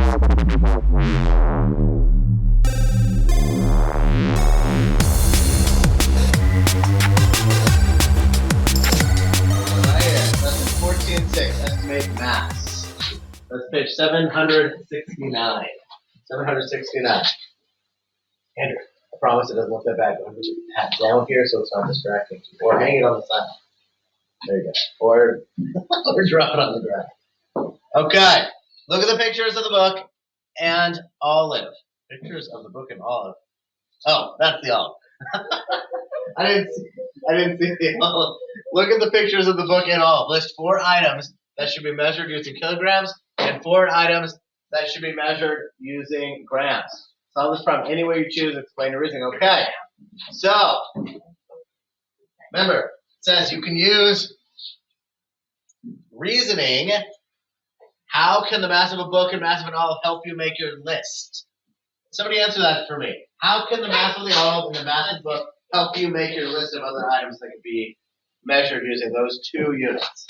Lesson 14.6, estimate mass. That's page 769. 769. Andrew, I promise it doesn't look that bad, but I'm going to pat down here so it's not distracting. Or hang it on the side. There you go. Or drop it on the ground. Okay. Look at the pictures of the book and olive. Pictures of the book and olive. Oh, that's the olive. I didn't see the olive. Look at the pictures of the book and olive. List 4 items that should be measured using kilograms and 4 items that should be measured using grams. Solve this problem any way you choose. Explain the reasoning. Okay. So, remember, it says you can use reasoning. How can the mass of a book and mass of an olive help you make your list? Somebody answer that for me. How can the mass of the olive and the mass of the book help you make your list of other items that can be measured using those 2 units?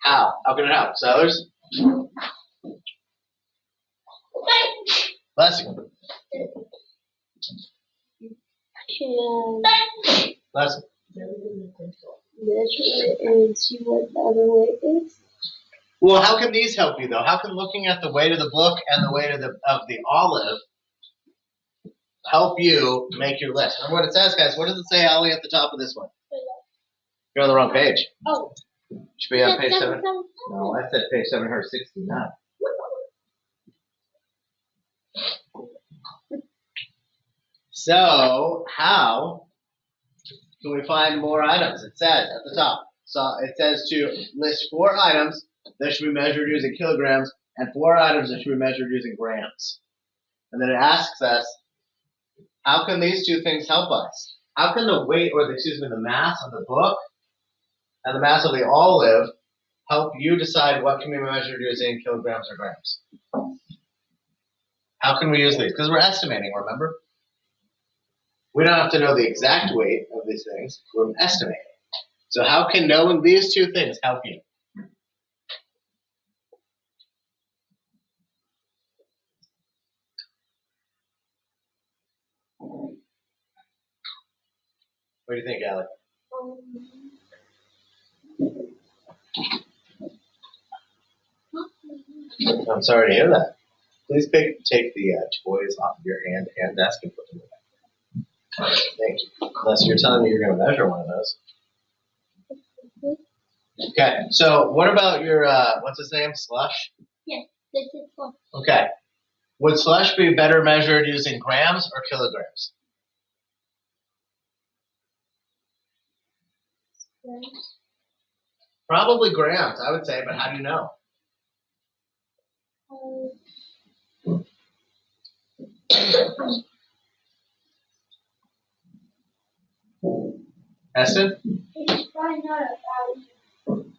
How? How can it help? Sellers? Bless you. Bless you. Measure it and see what the other weight is. Well, how can these help you, though? How can looking at the weight of the book and the weight of the olive help you make your list? Remember what it says, guys. What does it say, Allie, at the top of this one? You're on the wrong page. Oh. Should be on page 7. No, I said page 769. So, how can we find more items? It says at the top. So it says to list 4 items that should be measured using kilograms and 4 items that should be measured using grams. And then it asks us, how can these 2 things help us? How can the weight, or the mass of the book and the mass of the olive help you decide what can be measured using kilograms or grams? How can we use these? Because we're estimating, remember? We don't have to know the exact weight of these things. We're estimating. So how can knowing these 2 things help you? What do you think, Alec? I'm sorry to hear that. Please take the toys off of your hand and desk and put them away. Thank you. Unless you're telling me you're going to measure one of those. Okay, so what about your, what's his name, slush? Yes, this is slush. Okay. Would slush be better measured using grams or kilograms? Grams. Probably grams, I would say, but how do you know? Heston? It's probably not 1,000.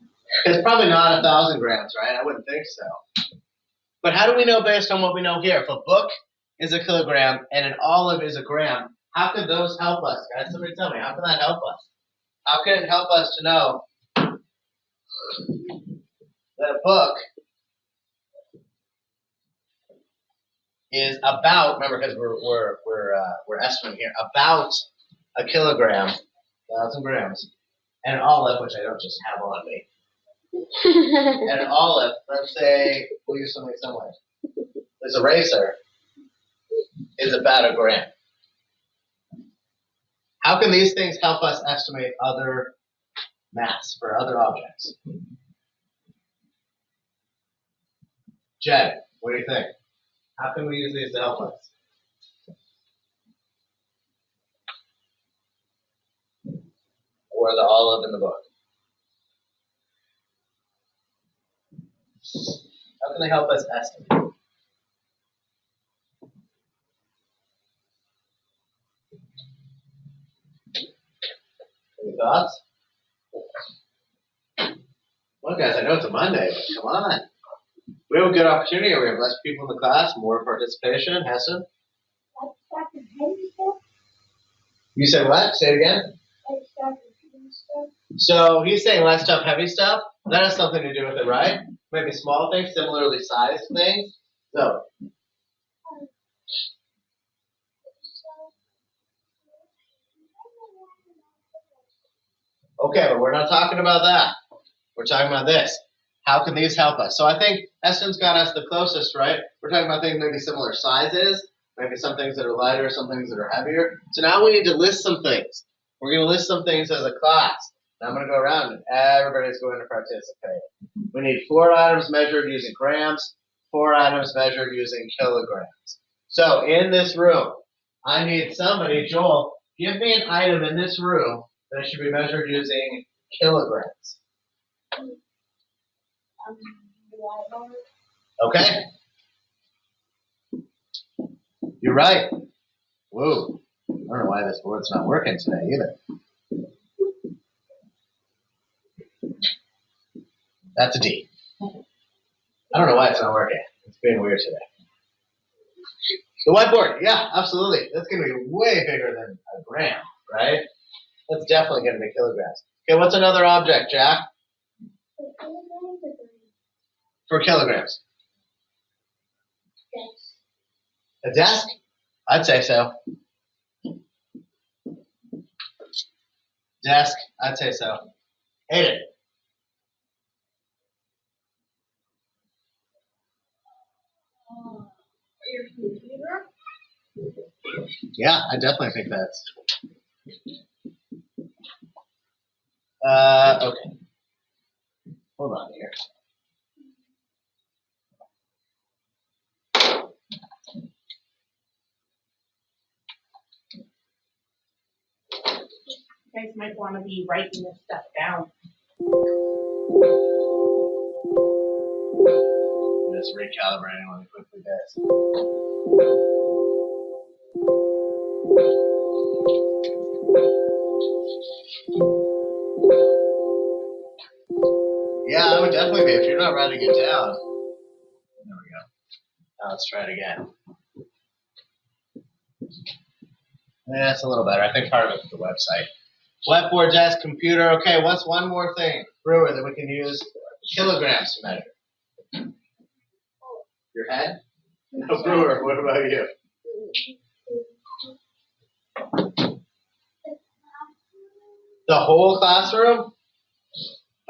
It's probably not 1,000 grams, right? I wouldn't think so. But how do we know based on what we know here? If a book is a kilogram and an olive is a gram, how could those help us, guys? Somebody tell me, how can that help us? How can it help us to know that a book is about, remember, because we're estimating here, about a kilogram, 1,000 grams, and an olive, which I don't just have on me, and an olive, let's say, we'll use something similar. This eraser is about a gram. How can these things help us estimate other mass for other objects? Jed, what do you think? How can we use these to help us? Or the olive in the book? How can they help us estimate? Any thoughts? Well, guys, I know it's a Monday, but come on. We have a good opportunity. We have less people in the class, more participation. Hessen? You said what? Say it again. So he's saying less tough, heavy stuff. That has something to do with it, right? Maybe small things, similarly sized things. So, okay, but we're not talking about that. We're talking about this. How can these help us? So I think Eston's got us the closest, right? We're talking about things maybe similar sizes, maybe some things that are lighter, some things that are heavier. So now we need to list some things. We're going to list some things as a class. Now I'm going to go around and everybody's going to participate. We need 4 items measured using grams, 4 items measured using kilograms. So in this room, I need somebody, Joel, give me an item in this room that should be measured using kilograms. Okay. You're right. Whoa. I don't know why this board's not working today either. That's a D. I don't know why it's not working. It's being weird today. The whiteboard. Yeah, absolutely. That's going to be way bigger than a gram, right? That's definitely going to be kilograms. Okay, what's another object, Jack? For kilograms. A desk? I'd say so. Desk? I'd say so. Hayden? Your computer? Yeah, I definitely think that's. Okay. Hold on here. You guys might want to be writing this stuff down. Just recalibrating when it quickly does. Yeah, I would definitely be if you're not writing it down. There we go. Now let's try it again. Yeah, that's a little better. I think part of it's the website. Whiteboard, desk, computer. Okay, what's one more thing, Brewer, that we can use kilograms to measure? Your head? No, Brewer, what about you? The whole classroom?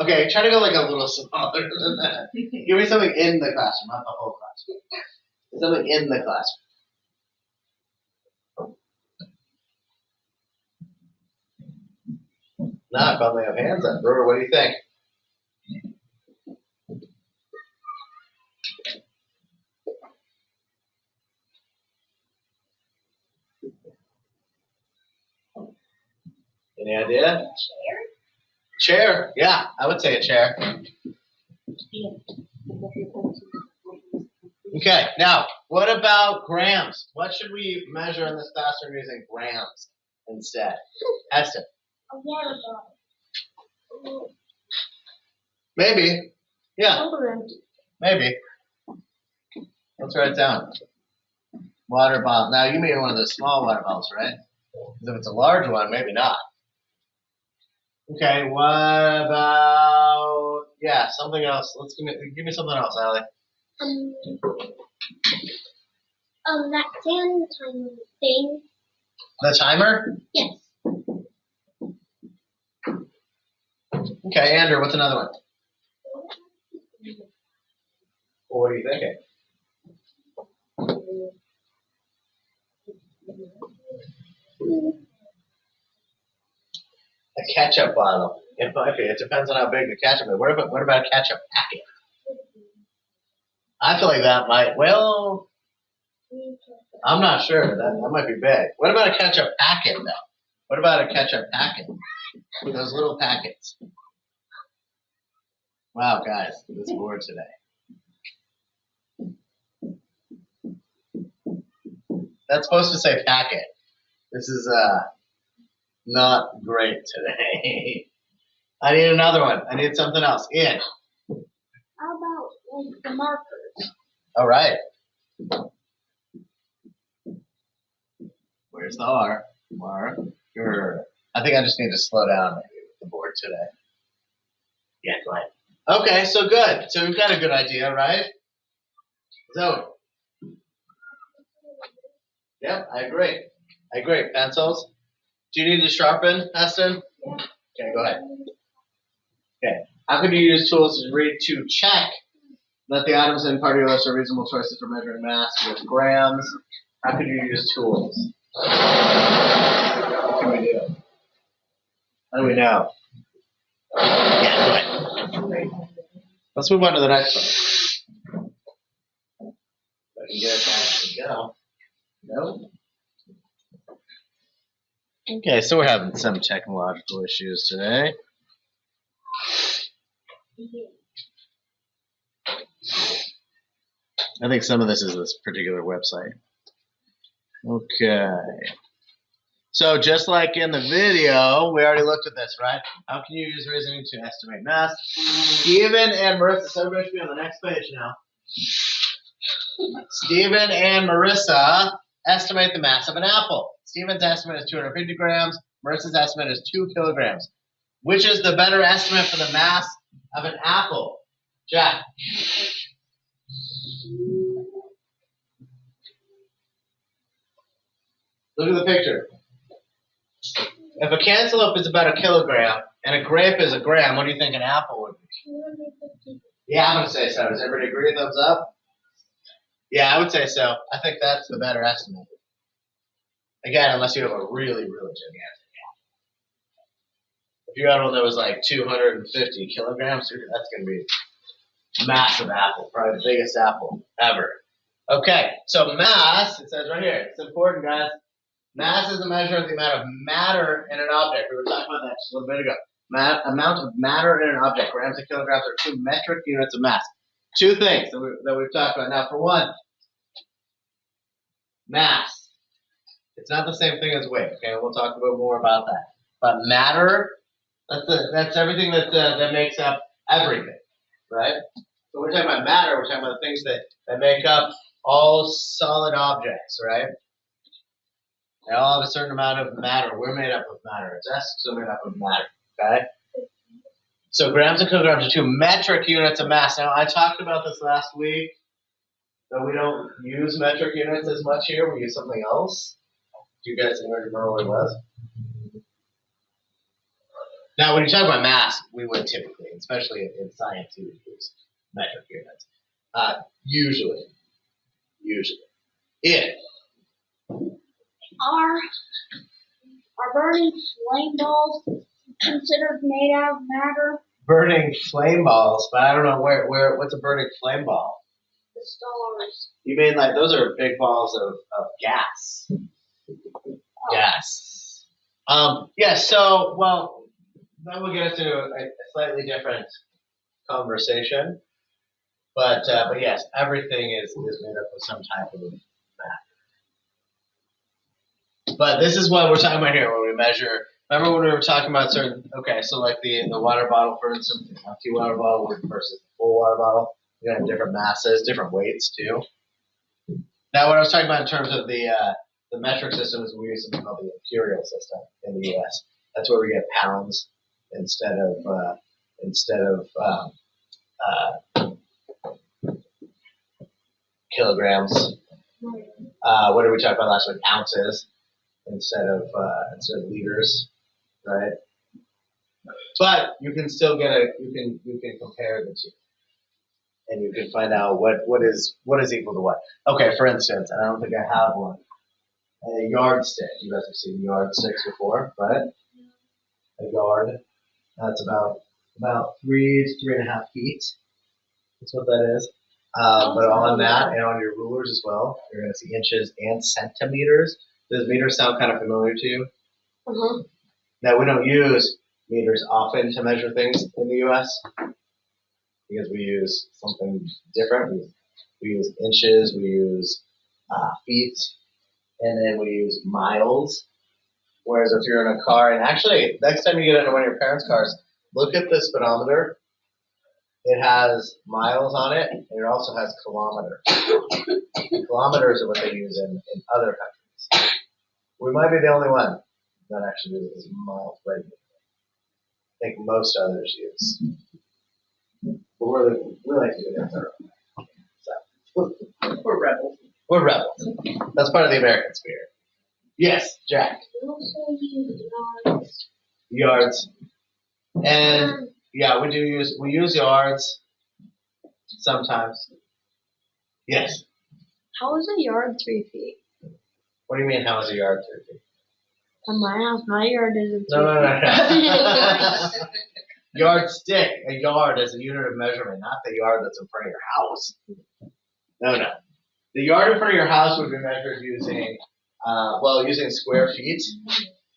Okay, try to go like a little smaller than that. Give me something in the classroom, not the whole classroom. Something in the classroom. Nah, I probably have hands up. Brewer, what do you think? Any idea? Chair? Yeah, I would say a chair. Okay, now, what about grams? What should we measure in this classroom using grams instead? Heston? A water bottle. Maybe. Yeah, Empty. maybe. Let's write it down. Water bottle. Now, you mean one of those small water bottles, right? Because if it's a large one, maybe not. Okay, what about, yeah, something else. Let's give me something else, Allie. That sand timer thing. The timer? Yes. Okay, Andrew, what's another one? Well, what are you thinking? A ketchup bottle. It might be. It depends on how big the ketchup is. What about a ketchup packet? I feel like that might, well, I'm not sure. That might be big. What about a ketchup packet, though? What about a ketchup packet? Those little packets. Wow, guys, this board today. That's supposed to say packet. This is not great today. I need another one. I need something else. Ian. How about like the markers? All right. Where's the R? Marker. I think I just need to slow down maybe with the board today. Yeah, go ahead. Okay, so good. So we've got a good idea, right? Zoe. Yep, I agree. Pencils. Do you need to sharpen, Heston? Yeah. Okay, go ahead. Okay. How could you use tools to check that the items in part of your list are reasonable choices for measuring mass with grams? How could you use tools? What can we do? How do we know? Yeah, go ahead. Let's move on to the next one. If I can get it back to go. No? Okay, so we're having some technological issues today. I think some of this is this particular website. Okay. So just like in the video, we already looked at this, right? How can you use reasoning to estimate mass? Stephen and Marissa, so everybody should be on the next page now. Stephen and Marissa estimate the mass of an apple. Stephen's estimate is 250 grams. Marissa's estimate is 2 kilograms. Which is the better estimate for the mass of an apple? Jack. Look at the picture. If a cantaloupe is about a kilogram and a grape is a gram, what do you think an apple would be? 250. Yeah, I'm going to say so. Does everybody agree? Thumbs up? Yeah, I would say so. I think that's the better estimate. Again, unless you have a really, really gigantic apple. If you had one that was like 250 kilograms, that's going to be a massive apple, probably the biggest apple ever. Okay, so mass, it says right here, it's important, guys. Mass is a measure of the amount of matter in an object. We were talking about that just a little bit ago. Amount of matter in an object. Grams and kilograms are 2 metric units of mass. Two things that we've talked about. Now, for one, mass. It's not the same thing as weight. Okay, we'll talk a bit more about that. But matter, that's everything that makes up everything, right? So we're talking about matter. We're talking about the things that make up all solid objects, right? They all have a certain amount of matter. We're made up of matter. It's us, so made up of matter. Okay? So grams and kilograms are 2 metric units of mass. Now, I talked about this last week, that we don't use metric units as much here. We use something else. Do you guys remember what it was? Now, when you talk about mass, we would typically, especially in science, you would use metric units. Usually. If Are burning flame balls considered made out of matter? burning flame balls, but I don't know what's a burning flame ball? The stars. You mean like those are big balls of gas? Gas. Yeah. So, well, that will get us into a slightly different conversation. But yes, everything is made up of some type of matter. But this is what we're talking about here when we measure. Remember when we were talking about certain, okay, so like the water bottle, for instance, the empty water bottle versus the full water bottle, you're going to have different masses, different weights too. Now, what I was talking about in terms of the metric system is we use something called the imperial system in the U.S. That's where we get pounds instead of kilograms. What did we talk about last week? Ounces instead of liters, right? But you can still get you can compare the two, and you can find out what is equal to what. Okay, for instance, and I don't think I have one. A yardstick. You guys have seen yardsticks before, right? A yard. That's about 3 to 3.5 feet. That's what that is. But on that and on your rulers as well, you're going to see inches and centimeters. Does meters sound kind of familiar to you? Uh-huh. Now, we don't use meters often to measure things in the U.S. because we use something different. We use inches, we use feet, and then we use miles. Whereas if you're in a car, and actually, next time you get into one of your parents' cars, look at the speedometer. It has miles on it, and it also has kilometers. Kilometers are what they use in other countries. We might be the only one that actually uses miles regularly. I think most others use. But we like to do it in our own way. So, We're rebels. We're rebels. That's part of the American spirit. Yes, Jack. We also use yards. Yards. And yeah, we use yards sometimes. Yes. How is a yard 3 feet? What do you mean? How is a yard 3 feet? On my house, my yard isn't 3 No. Yardstick. A yard is a unit of measurement, not the yard that's in front of your house. No. The yard in front of your house would be measured using, using square feet.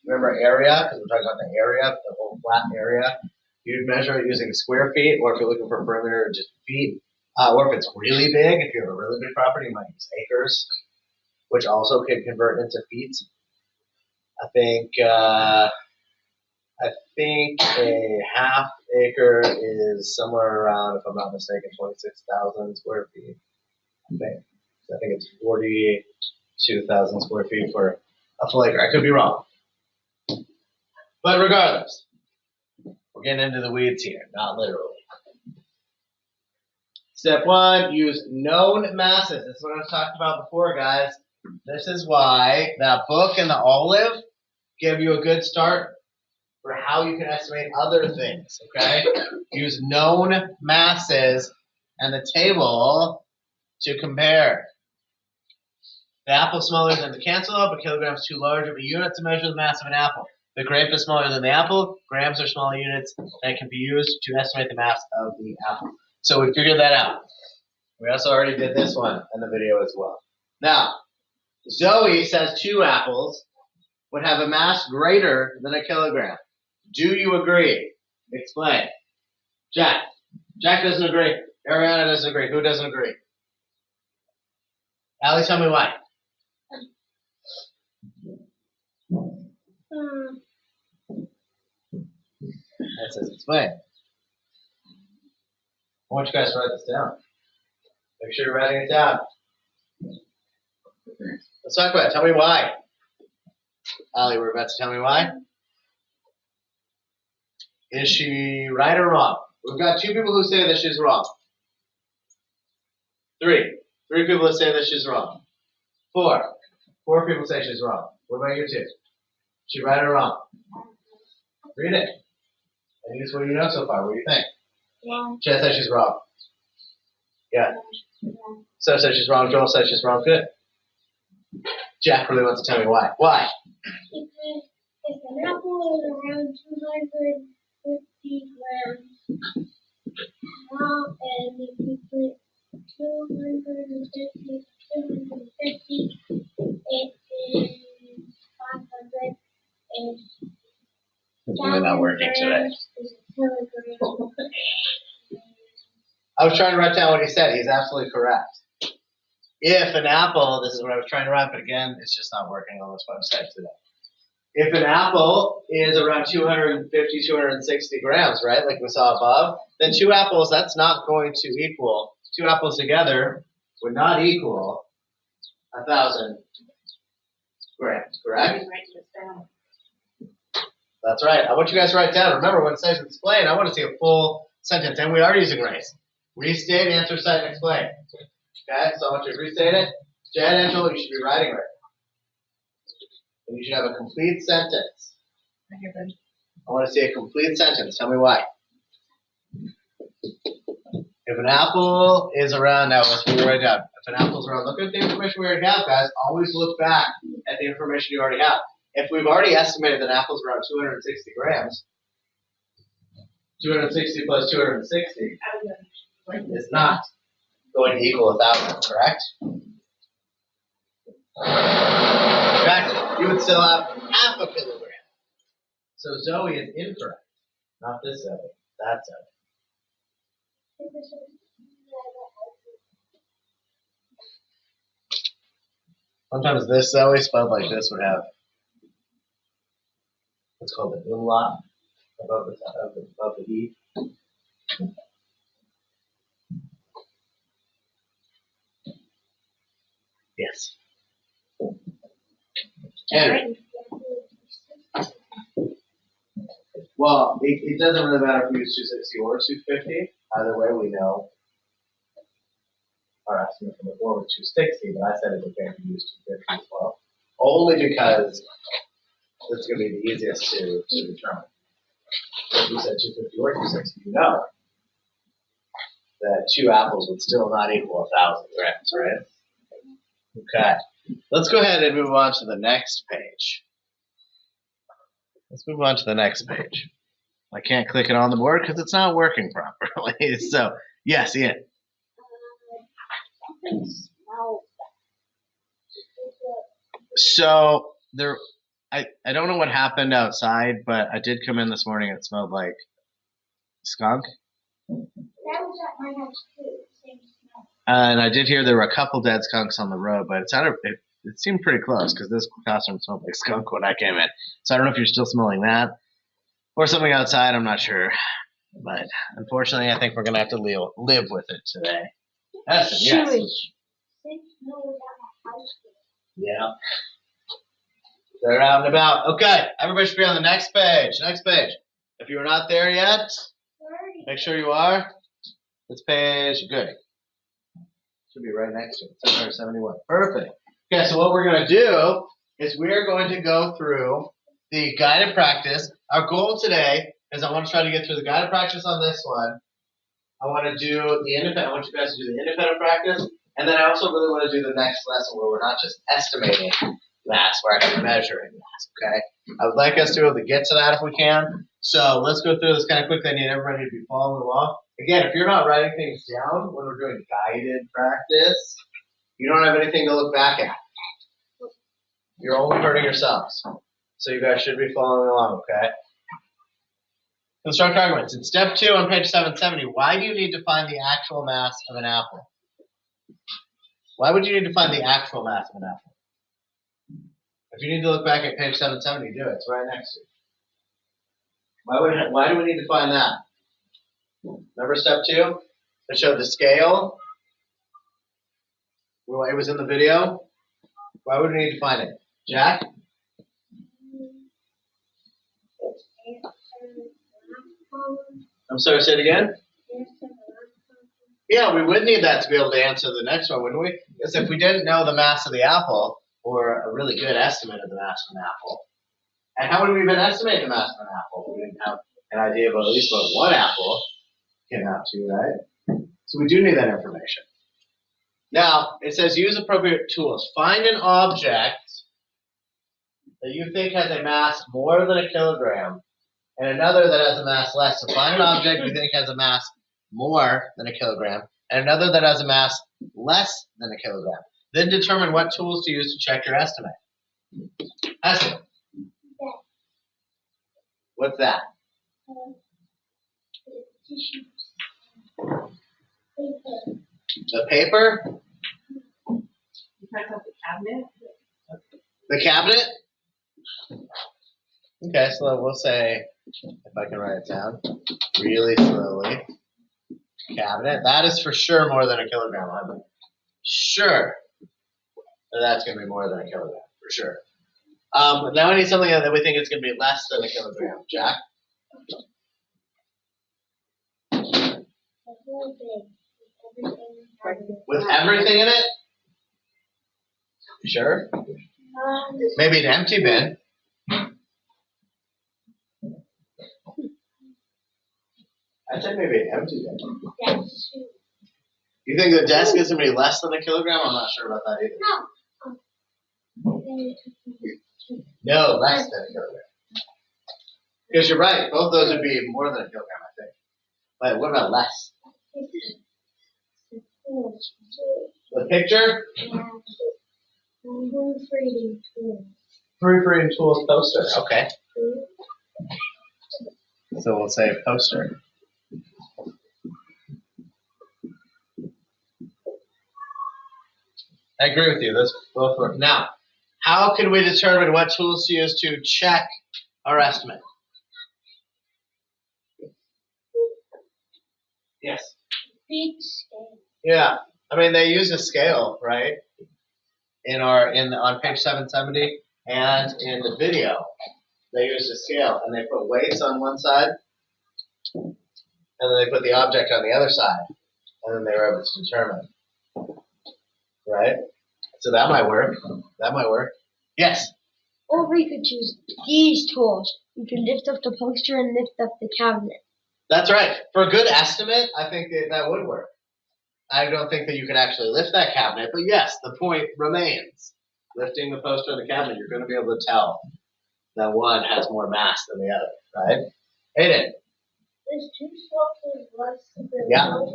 Remember area, because we're talking about the area, the whole flat area. You'd measure it using square feet, or if you're looking for perimeter, just feet. Or if it's really big, if you have a really big property, you might use acres, which also can convert into feet. I think a half acre is somewhere around, if I'm not mistaken, 26,000 square feet. I think it's 42,000 square feet for a full acre. I could be wrong. But regardless, we're getting into the weeds here, not literally. Step 1, use known masses. This is what I was talking about before, guys. This is why that book and the olive give you a good start for how you can estimate other things, okay? Use known masses and the table to compare. The apple is smaller than the cantaloupe, a kilogram is too large of a unit to measure the mass of an apple. The grape is smaller than the apple. Grams are smaller units that can be used to estimate the mass of the apple. So we figured that out. We also already did this one in the video as well. Now, Zoe says 2 apples would have a mass greater than a kilogram. Do you agree? Explain. Jack. Jack doesn't agree. Ariana doesn't agree. Who doesn't agree? Allie, tell me why. That says explain. I want you guys to write this down. Make sure you're writing it down. Let's talk about it. Tell me why. Allie, we're about to tell me why. Is she right or wrong? We've got 2 people who say that she's wrong. 3. 3 people who say that she's wrong. 4. 4 people say she's wrong. What about you 2? Is she right or wrong? Read it. And use what you know so far. What do you think? Wrong. Chad says she's wrong. Yeah. So says she's wrong. Joel says she's wrong. Good. Jack really wants to tell me why. Why? If an apple is around 250 grams, and if you put 250, it is 500. It's really not working today. Is a kilogram. I was trying to write down what he said. He's absolutely correct. If an apple, this is what I was trying to write, but again, it's just not working on this website today. If an apple is around 250, 260 grams, right, like we saw above, then 2 apples, that's not going to equal, 2 apples together would not equal 1,000 grams, correct? That's right. I want you guys to write down. Remember, when it says explain, I want to see a full sentence, and we are using race. Restate, answer, cite, and explain. Okay, so I want you to restate it. Jen and Angela, you should be writing right now. And you should have a complete sentence. I want to see a complete sentence. Tell me why. If an apple is around, now let's write down. If an apple is around, look at the information we already have, guys. Always look back at the information you already have. If we've already estimated that an apple is around 260 grams, 260 plus 260 is not going to equal 1,000, correct? In fact, you would still have half a kilogram. So Zoe is incorrect. Not this Zoe, that Zoe. Sometimes this Zoe spelled like this would have what's called an umlaut above the E. Yes. Andrew. Well, it doesn't really matter if we use 260 or 250. Either way, we know our estimate from before was 260, but I said it's okay to use 250 as well. Only because it's going to be the easiest to determine. If you said 250 or 260, you know that 2 apples would still not equal 1,000 grams, right? Okay. Let's go ahead and move on to the next page. Let's move on to the next page. I can't click it on the board because it's not working properly. So, yes, Ian. Something smells bad. So there, I don't know what happened outside, but I did come in this morning and it smelled like skunk. That was at my house too. Same smell. And I did hear there were a couple dead skunks on the road, but it seemed pretty close because this classroom smelled like skunk when I came in. So I don't know if you're still smelling that or something outside. I'm not sure. But unfortunately, I think we're going to have to live with it today. Yes. Same smell was at my house too. Yeah. They're out and about. Okay, everybody should be on the next page. Next page. If you're not there yet, make sure you are. This page, good. Should be right next to it. 771. Perfect. Okay, so what we're going to do is we're going to go through the guided practice. Our goal today is I want to try to get through the guided practice on this one. I want to do the independent. I want you guys to do the independent practice, and then I also really want to do the next lesson where we're not just estimating mass, we're actually measuring mass. Okay. I would like us to be able to get to that if we can. So let's go through this kind of quickly. I need everybody to be following along. Again, if you're not writing things down when we're doing guided practice, you don't have anything to look back at. You're only hurting yourselves. So you guys should be following along, okay? Construct arguments. In step 2 on page 770, why do you need to find the actual mass of an apple? Why would you need to find the actual mass of an apple? If you need to look back at page 770, do it. It's right next to it. Why do we need to find that? Remember step 2? It showed the scale. Well, it was in the video. Why would we need to find it? Jack? I'm sorry, say it again? Yeah, we would need that to be able to answer the next one, wouldn't we? Because if we didn't know the mass of the apple, or a really good estimate of the mass of an apple, and how would we even estimate the mass of an apple? We didn't have an idea of at least what one apple came out to, right? So we do need that information. Now, it says use appropriate tools. Find an object that you think has a mass more than a kilogram, and another that has a mass less. So find an object you think has a mass more than a kilogram, and another that has a mass less than a kilogram. Then determine what tools to use to check your estimate. Estimate. What's that? The paper? You talking about the cabinet? The cabinet? Okay, so we'll say, if I can write it down, really slowly. Cabinet. That is for sure more than a kilogram. I'm sure that that's going to be more than a kilogram, for sure. Now I need something that we think is going to be less than a kilogram. Jack? With everything in it? You sure? Maybe an empty bin. I'd say maybe an empty bin. You think the desk is going to be less than a kilogram? I'm not sure about that either. No, less than a kilogram. Because you're right, both those would be more than a kilogram, I think. But what about less? The picture? Proofreading tools poster. Okay. So we'll say poster. I agree with you. Those both work. Now, how can we determine what tools to use to check our estimate? Yes. Big scale. Yeah. I mean, they use a scale, right? On page 770 and in the video, they use a scale and they put weights on one side and then they put the object on the other side and then they were able to determine Right? So that might work. That might work. Yes. Or we could choose these tools. You can lift up the poster and lift up the cabinet. That's right. For a good estimate, I think that would work. I don't think that you could actually lift that cabinet, but yes, the point remains. Lifting the poster of the cabinet, you're going to be able to tell that one has more mass than the other, right? Aiden. Is 2 structures less than Yeah. 1?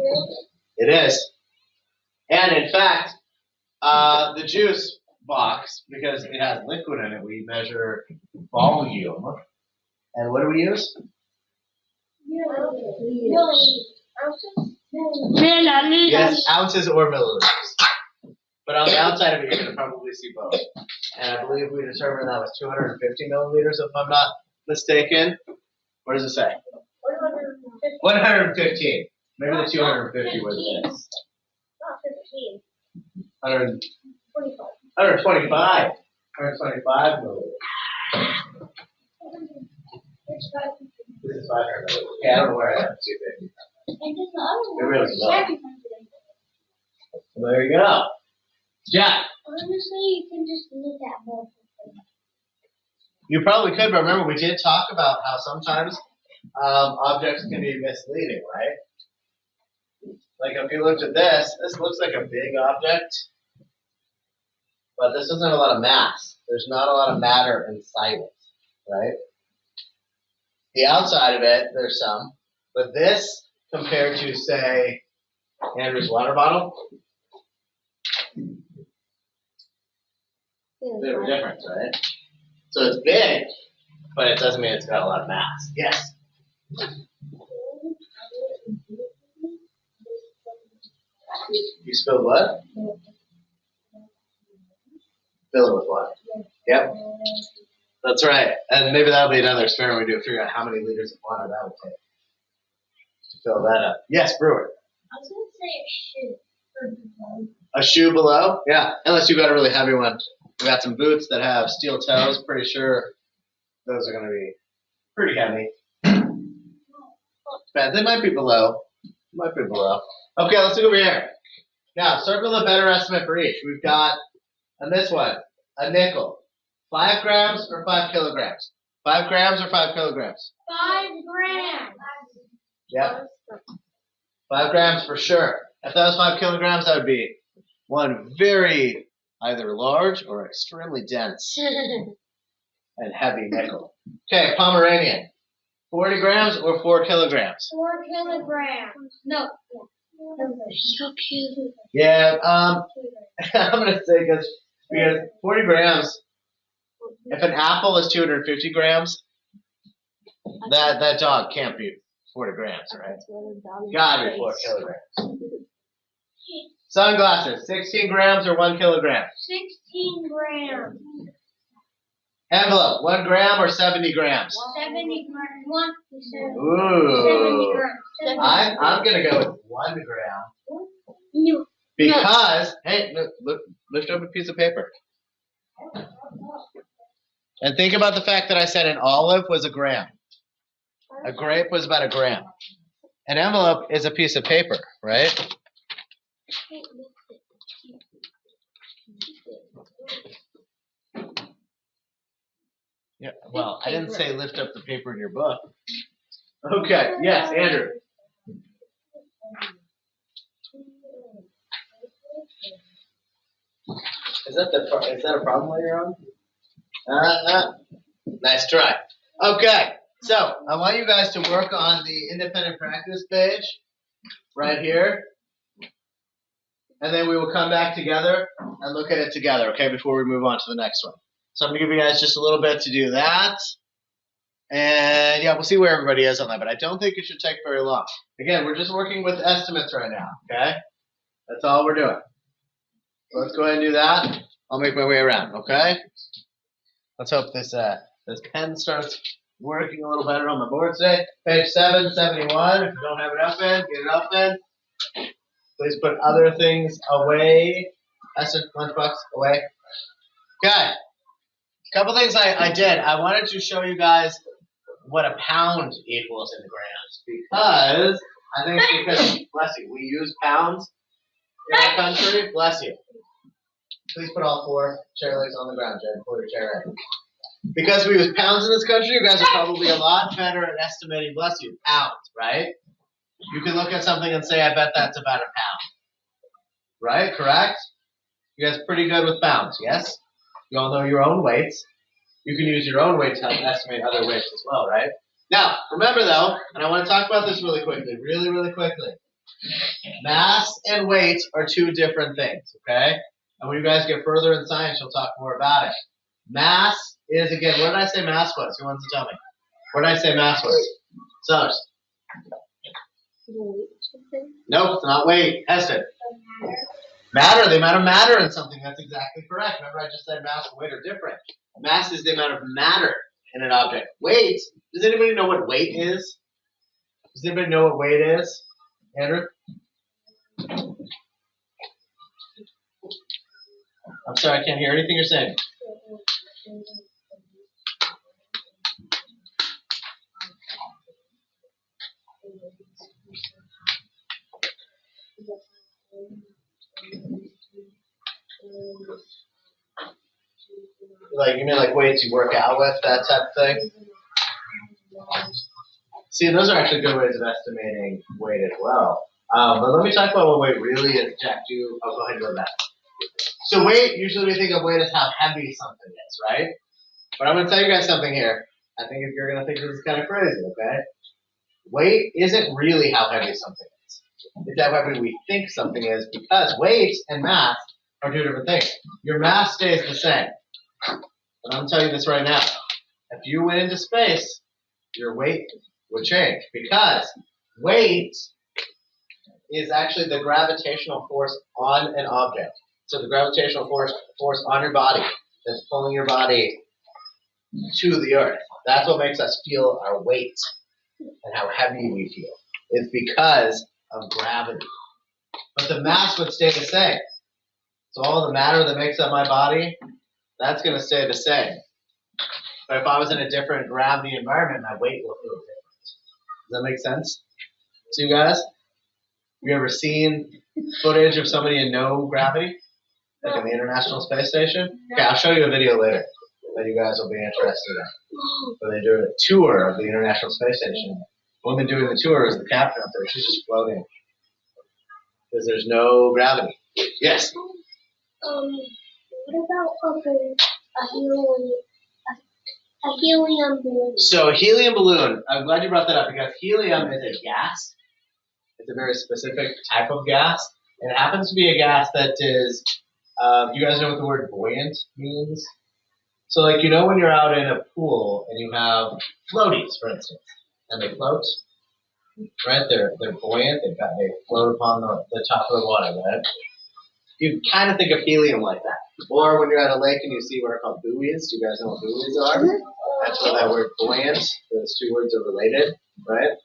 It is. And in fact, the juice box, because it has liquid in it, we measure volume. And what do we use? Milliliters. Yes, ounces or milliliters. But on the outside of it, you're going to probably see both. And I believe we determined that was 250 milliliters, if I'm not mistaken. What does it say? 115. Maybe the 250 was this. Not 15. 125. 25. 125 milliliters. It's 5. This is 500 milliliters. Yeah, I don't know where I have 250. And then the other It one really is low. 700. Well, there you go. Jack, Honestly, you can just look at both of them. you probably could, but remember we did talk about how sometimes objects can be misleading, right? Like if you looked at this looks like a big object, but this isn't a lot of mass. There's not a lot of matter inside it, right? The outside of it, there's some, but this compared to, say, Andrew's water bottle, bit of a difference, right? So it's big, but it doesn't mean it's got a lot of mass. Yes. You spilled what? Fill it with what? Yep. That's right. And maybe that'll be another experiment we do, figure out how many liters of water that would take to fill that up. Yes, Brewer. I was going to say a shoe. A shoe below? Yeah, unless you got a really heavy one. We got some boots that have steel toes. Pretty sure those are going to be pretty heavy. Depends. They might be below. Might be below. Okay, let's look over here. Now, circle the better estimate for each. We've got, on this one, a nickel. 5 grams or 5 kilograms? 5 grams or 5 kilograms? 5 grams. Yep. 5 grams for sure. If that was 5 kilograms, that would be one very either large or extremely dense and heavy nickel. Okay, Pomeranian. 40 grams or 4 kilograms? 4 kilograms. No. So cute. Yeah, I'm going to say because 40 grams, if an apple is 250 grams, that dog can't be 40 grams, right? Gotta be 4 kilograms. Sunglasses, 16 grams or 1 kilogram? 16 grams. Envelope, 1 gram or 70 grams? 70 grams. 1 Ooh. 70 grams. I'm going to go with 1 gram. No. Because, hey, look, lift up a piece of paper. And think about the fact that I said an olive was a gram. A grape was about a gram. An envelope is a piece of paper, right? Yeah, well, I didn't say lift up the paper in your book. Okay, yes, Andrew. Is that a problem later on? Nice try. Okay, so I want you guys to work on the independent practice page right here. And then we will come back together and look at it together, okay, before we move on to the next one. So I'm going to give you guys just a little bit to do that. And yeah, we'll see where everybody is on that, but I don't think it should take very long. Again, we're just working with estimates right now, okay? That's all we're doing. So let's go ahead and do that. I'll make my way around, okay? Let's hope this pen starts working a little better on the board today. Page 771. If you don't have it open, get it open. Please put other things away. Lunchbox away. Okay. A couple things I did. I wanted to show you guys what a pound equals in grams because I think because bless you, we use pounds in our country? Bless you. Please put all 4 chair legs on the ground, Jared. Pull your chair in. Because we use pounds in this country, you guys are probably a lot better at estimating, bless you, pounds, right? You can look at something and say, I bet that's about a pound. Right? Correct? You guys are pretty good with pounds, yes? You all know your own weights. You can use your own weight to estimate other weights as well, right? Now, remember though, and I want to talk about this really quickly, really quickly. Mass and weight are 2 different things, okay? And when you guys get further in science, you'll talk more about it. Mass is, again, what did I say mass was? Who wants to tell me? What did I say mass was? Sellers. Nope, it's not weight. Heston. Matter, the amount of matter in something. That's exactly correct. Remember I just said mass and weight are different. Mass is the amount of matter in an object. Weight, does anybody know what weight is? Does anybody know what weight is? Andrew? I'm sorry, I can't hear anything you're saying. Like, you mean like weights you work out with, that type of thing? See, those are actually good ways of estimating weight as well. But let me talk about what weight really is. Jack, go ahead and go back. So weight, usually we think of weight as how heavy something is, right? But I'm going to tell you guys something here. I think if you're going to think this is kind of crazy, okay? Weight isn't really how heavy something is. It's how heavy we think something is, because weight and mass are 2 different things. Your mass stays the same. But I'm going to tell you this right now. If you went into space, your weight would change, because weight is actually the gravitational force on an object. So the gravitational force on your body that's pulling your body to the earth. That's what makes us feel our weight and how heavy we feel. It's because of gravity. But the mass would stay the same. So all the matter that makes up my body, that's going to stay the same. But if I was in a different gravity environment, my weight will feel different. Does that make sense to you guys? Have you ever seen footage of somebody in no gravity? Like in the International Space Station? Okay, I'll show you a video later that you guys will be interested in. Where they do a tour of the International Space Station. The woman doing the tour is the captain up there. She's just floating. Because there's no gravity. Yes? What about a helium balloon? So a helium balloon, I'm glad you brought that up, because helium is a gas. It's a very specific type of gas. And it happens to be a gas that is, you guys know what the word buoyant means? So like, you know when you're out in a pool and you have floaties, for instance, and they float, right? They're buoyant, they float upon the top of the water, right? You kind of think of helium like that. Or when you're at a lake and you see what are called buoys. Do you guys know what buoys are? That's where that word buoyant, those 2 words are related, right?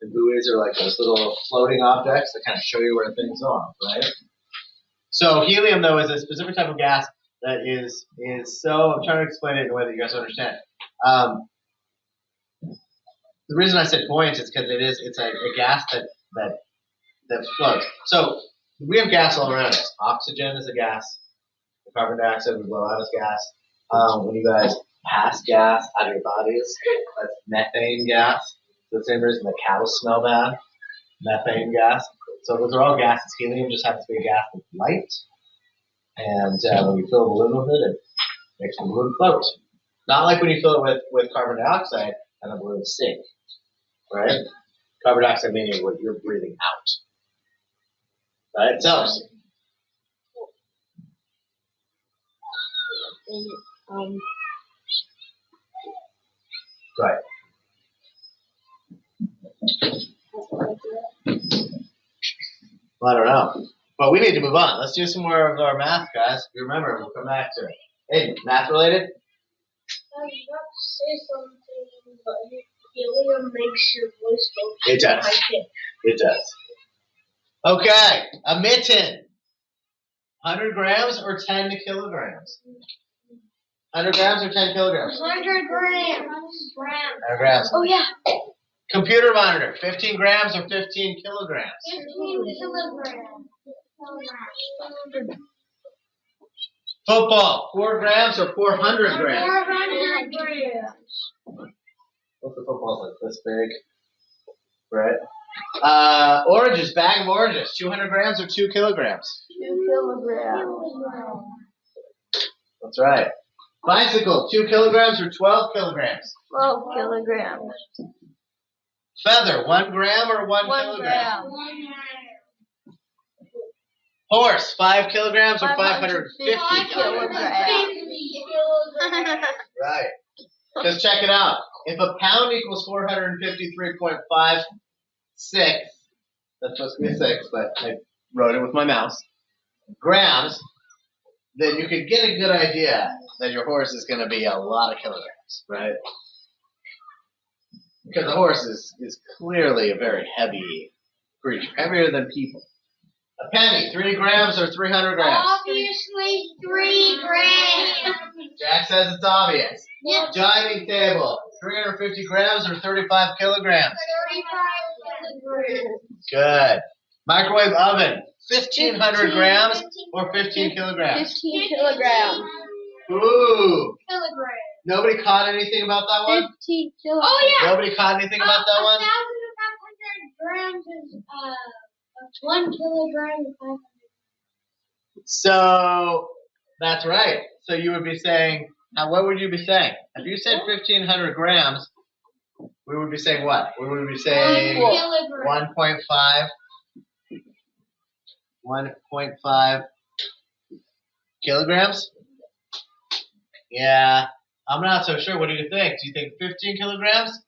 The buoys are like those little floating objects that kind of show you where things are, right? So helium, though, is a specific type of gas that is so, I'm trying to explain it in a way that you guys understand. The reason I said buoyant is because it's a gas that floats. So we have gas all around us. Oxygen is a gas. Carbon dioxide we blow out as gas. When you guys pass gas out of your bodies, that's methane gas. For the same reason the cows smell bad. Methane gas. So those are all gases. Helium just happens to be a gas that's light. And when you fill a balloon with it, it makes the balloon float. Not like when you fill it with carbon dioxide and the balloon sink. Right? Carbon dioxide meaning what you're breathing out. Right? So, right. Well, I don't know. But we need to move on. Let's do some more of our math, guys. You remember, we'll come back to it. Hey, math related? I was about to say something, but helium makes your voice go It does. high pitch. It does. Okay, a mitten. 100 grams or 10 kilograms? 100 grams or 10 kilograms? 100 grams. 100 grams. Oh, yeah. Computer monitor, 15 grams or 15 kilograms? 15 kilograms. Football, 4 grams or 400 grams? 400 grams. What's the football like this big? Right? Oranges, bag of oranges, 200 grams or 2 kilograms? 2 kilograms. That's right. Bicycle, 2 kilograms or 12 kilograms? 12 kilograms. Feather, 1 gram or 1 kilogram? Horse, 5 kilograms or 550 kilograms? Right. Just check it out. If a pound equals 453.56, that's supposed to be a 6, but I wrote it with my mouse, grams, then you could get a good idea that your horse is going to be a lot of kilograms, right? Because a horse is clearly a very heavy creature, heavier than people. A penny, 3 grams or 300 grams? Obviously 3 grams. Jack says it's obvious. Yep. Dining table, 350 grams or 35 kilograms? 35 kilograms. Good. Microwave oven, 1,500 grams or 15 kilograms? 15 kilograms. Ooh. Kilograms. Nobody caught anything about that one? 15 kilograms. Oh yeah. Nobody caught anything about that one? 1,500 grams is 1 kilogram is 500. So that's right. So you would be saying, what would you be saying? If you said 1,500 grams, we would be saying what? We would be saying 1.5 kilograms? Yeah, I'm not so sure. What do you think? Do you think 15 kilograms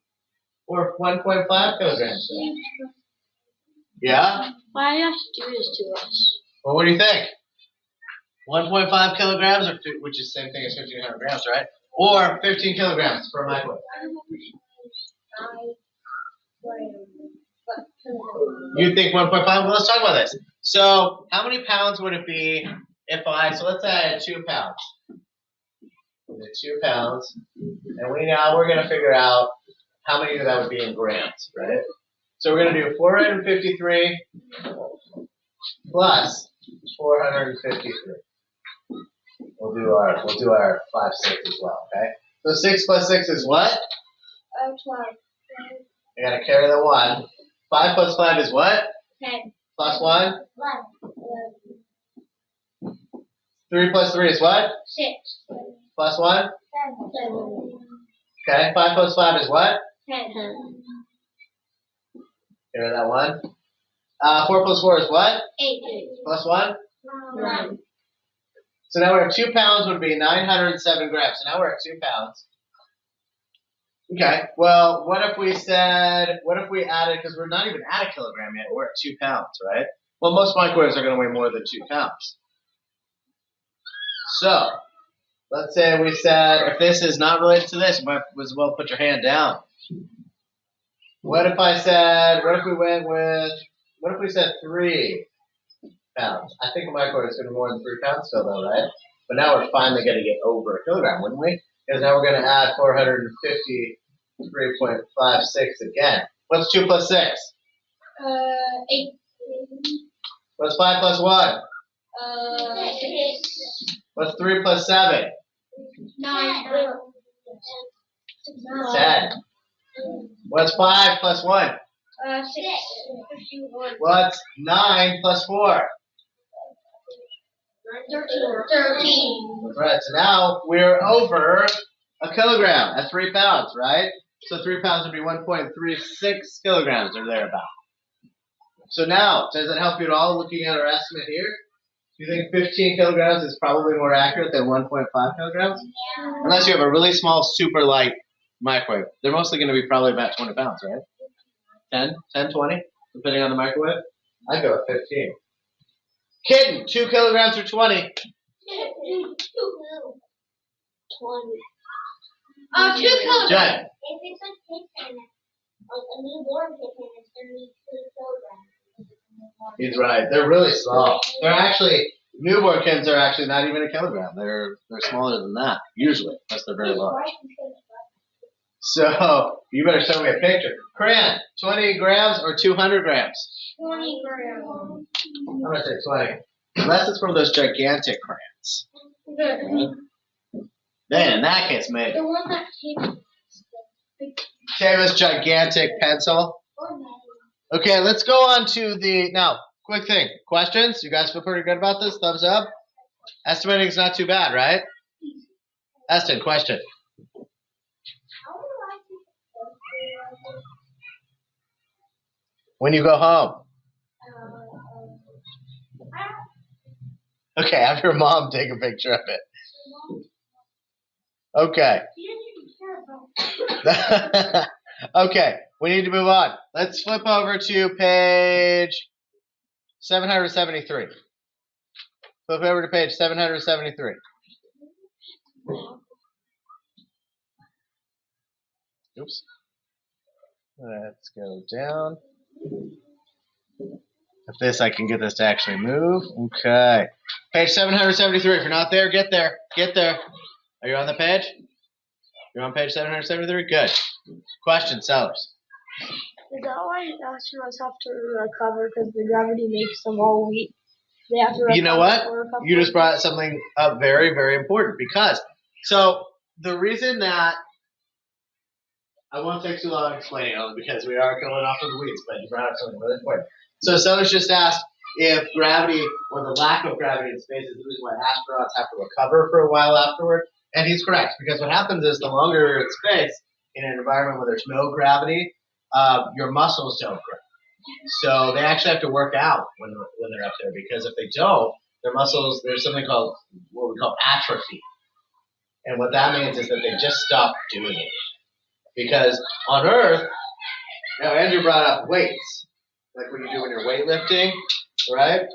or 1.5 kilograms? Yeah? Why do you have to do this to us? Well, what do you think? 1.5 kilograms, or which is the same thing as 1,500 grams, right? Or 15 kilograms for a microwave. You think 1.5? Well, let's talk about this. So, how many pounds would it be if so let's say I had 2 pounds. We did 2 pounds, and we're going to figure out how many of that would be in grams, right? So we're going to do 453 plus 453. We'll do our 5, 6 as well, okay? So 6 plus 6 is what? 12. I got to carry the 1. 5 plus 5 is what? 10. Plus 1? 11. 3 plus 3 is what? 6. Plus 1? 7. Okay, 5 plus 5 is what? 10. Carry that 1. 4 plus 4 is what? 8. Plus 1? 9. So now we're at 2 pounds would be 907 grams. So now we're at 2 pounds. Okay, well, what if we added, because we're not even at a kilogram yet, we're at 2 pounds, right? Well, most microwaves are going to weigh more than 2 pounds. So, let's say we said, if this is not related to this, you might as well put your hand down. What if we said 3 pounds? I think a microwave is going to be more than 3 pounds still though, right? But now we're finally going to get over a kilogram, wouldn't we? Because now we're going to add 453.56 again. What's 2 plus 6? 8. What's 5 plus 1? 6. What's 3 plus 7? 9. 10. What's 5 plus 1? 6. 51. What's 9 plus 4? 13. That's right, so now we're over a kilogram at 3 pounds, right? So 3 pounds would be 1.36 kilograms or thereabout. So now, does it help you at all looking at our estimate here? Do you think 15 kilograms is probably more accurate than 1.5 kilograms? Yeah. Unless you have a really small, super light microwave. They're mostly going to be probably about 20 pounds, right? 10, 20, depending on the microwave. I'd go with 15. Kitten, 2 kilograms or 20? 20. 2 kilograms. Jen. If it's a kitten, like a newborn kitten, it's going to be 2 kilograms. He's right. They're really small. Newborn kittens are actually not even a kilogram. They're smaller than that, usually, unless they're very large. So you better show me a picture. Crayon, 20 grams or 200 grams? 20 grams. I'm gonna say 20. Unless it's one of those gigantic crayons. Then in that case, maybe. The one that came. Savvas gigantic pencil. Okay, let's go on to the now. Quick thing, questions? You guys feel pretty good about this? Thumbs up. Estimating is not too bad, right? Eston, question. When you go home. Okay, have your mom take a picture of it. Okay. Okay, we need to move on. Let's flip over to page 773. Flip over to page 773. Oops. Let's go down. If this, I can get this to actually move. Okay. Page 773. If you're not there, get there. Get there. Are you on the page? You're on page 773? Good. Question, sellers. Is that why astronauts have to recover because the gravity makes them all weak? They have to recover. You know what? For a couple You just of brought something up very, very important because, so the reason that I won't take too long explaining it because we are going off of the weeds, but you brought up something really important. So sellers just asked if gravity or the lack of gravity in space is the reason why astronauts have to recover for a while afterward. And he's correct, because what happens is the longer you're in space, in an environment where there's no gravity, your muscles don't grow. So they actually have to work out when they're up there, because if they don't, their muscles, there's something called what we call atrophy. And what that means is that they just stop doing it. Because on Earth, now Andrew brought up weights, like what you do when you're weightlifting, right?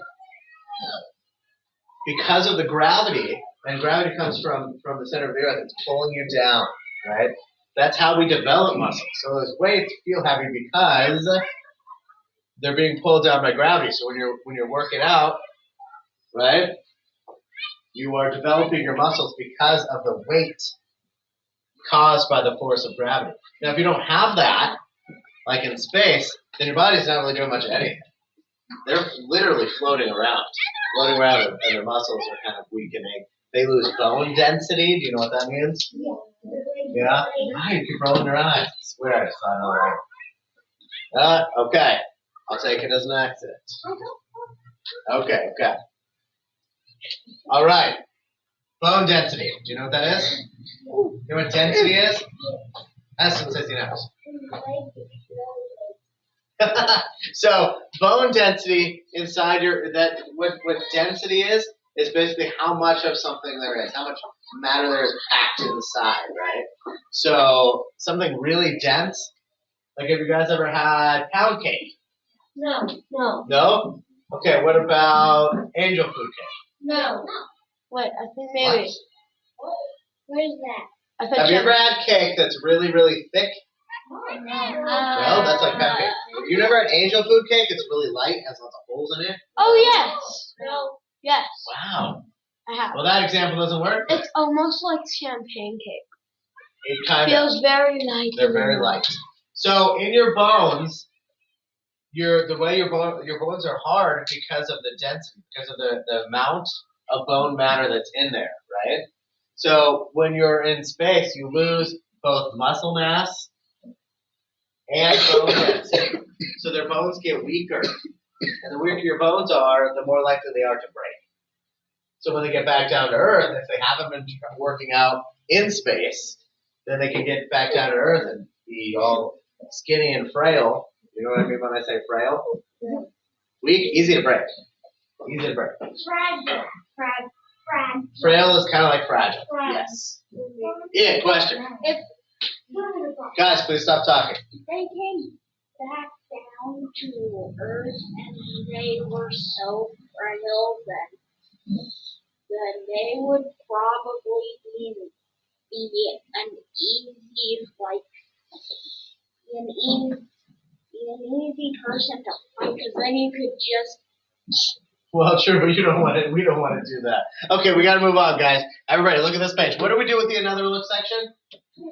Because of the gravity, and gravity comes from the center of the Earth, it's pulling you down, right? That's how we develop muscles. So those weights feel heavy because they're being pulled down by gravity. So when you're working out, right, you are developing your muscles because of the weight caused by the force of gravity. Now, if you don't have that, like in space, then your body's not really doing much of anything. They're literally floating around, and their muscles are kind of weakening. They lose bone density. Do you know what that means? Yeah? Ah, you keep rolling your eyes. I swear I saw it all right. Okay. I'll take it as an accident. Okay. All right. Bone density. Do you know what that is? You know what density is? Eston says he knows. So bone density inside what density is basically how much of something there is, how much matter there is packed inside, right? So something really dense, like have you guys ever had pound cake? No. No? Okay, what about angel food cake? No. Wait, I think maybe. Where's that? I thought Have you ever had cake that's really, really thick? No. No, that's like pound cake. You never had angel food cake? It's really light, has lots of holes in it. Oh yes. No. Yes. Wow. I have. Well, that example doesn't work. It's almost like champagne cake. It kind of Feels very light. they're very light. So in your bones, the way your bones are hard because of the density, because of the amount of bone matter that's in there, right? So when you're in space, you lose both muscle mass and bone density. So their bones get weaker. And the weaker your bones are, the more likely they are to break. So when they get back down to Earth, if they haven't been working out in space, then they can get back down to Earth and be all skinny and frail. You know what I mean when I say frail? Yeah. Weak, easy to break. Easy to break. Fragile. Frail is kind of like fragile. Fragile. Yes. Yeah, question. Guys, please stop talking. They came back down to Earth and they were so frail that they would probably be an easy person to find, because then you could just. Well, sure, but we don't want to do that. Okay, we got to move on, guys. Everybody, look at this page. What do we do with the another look section?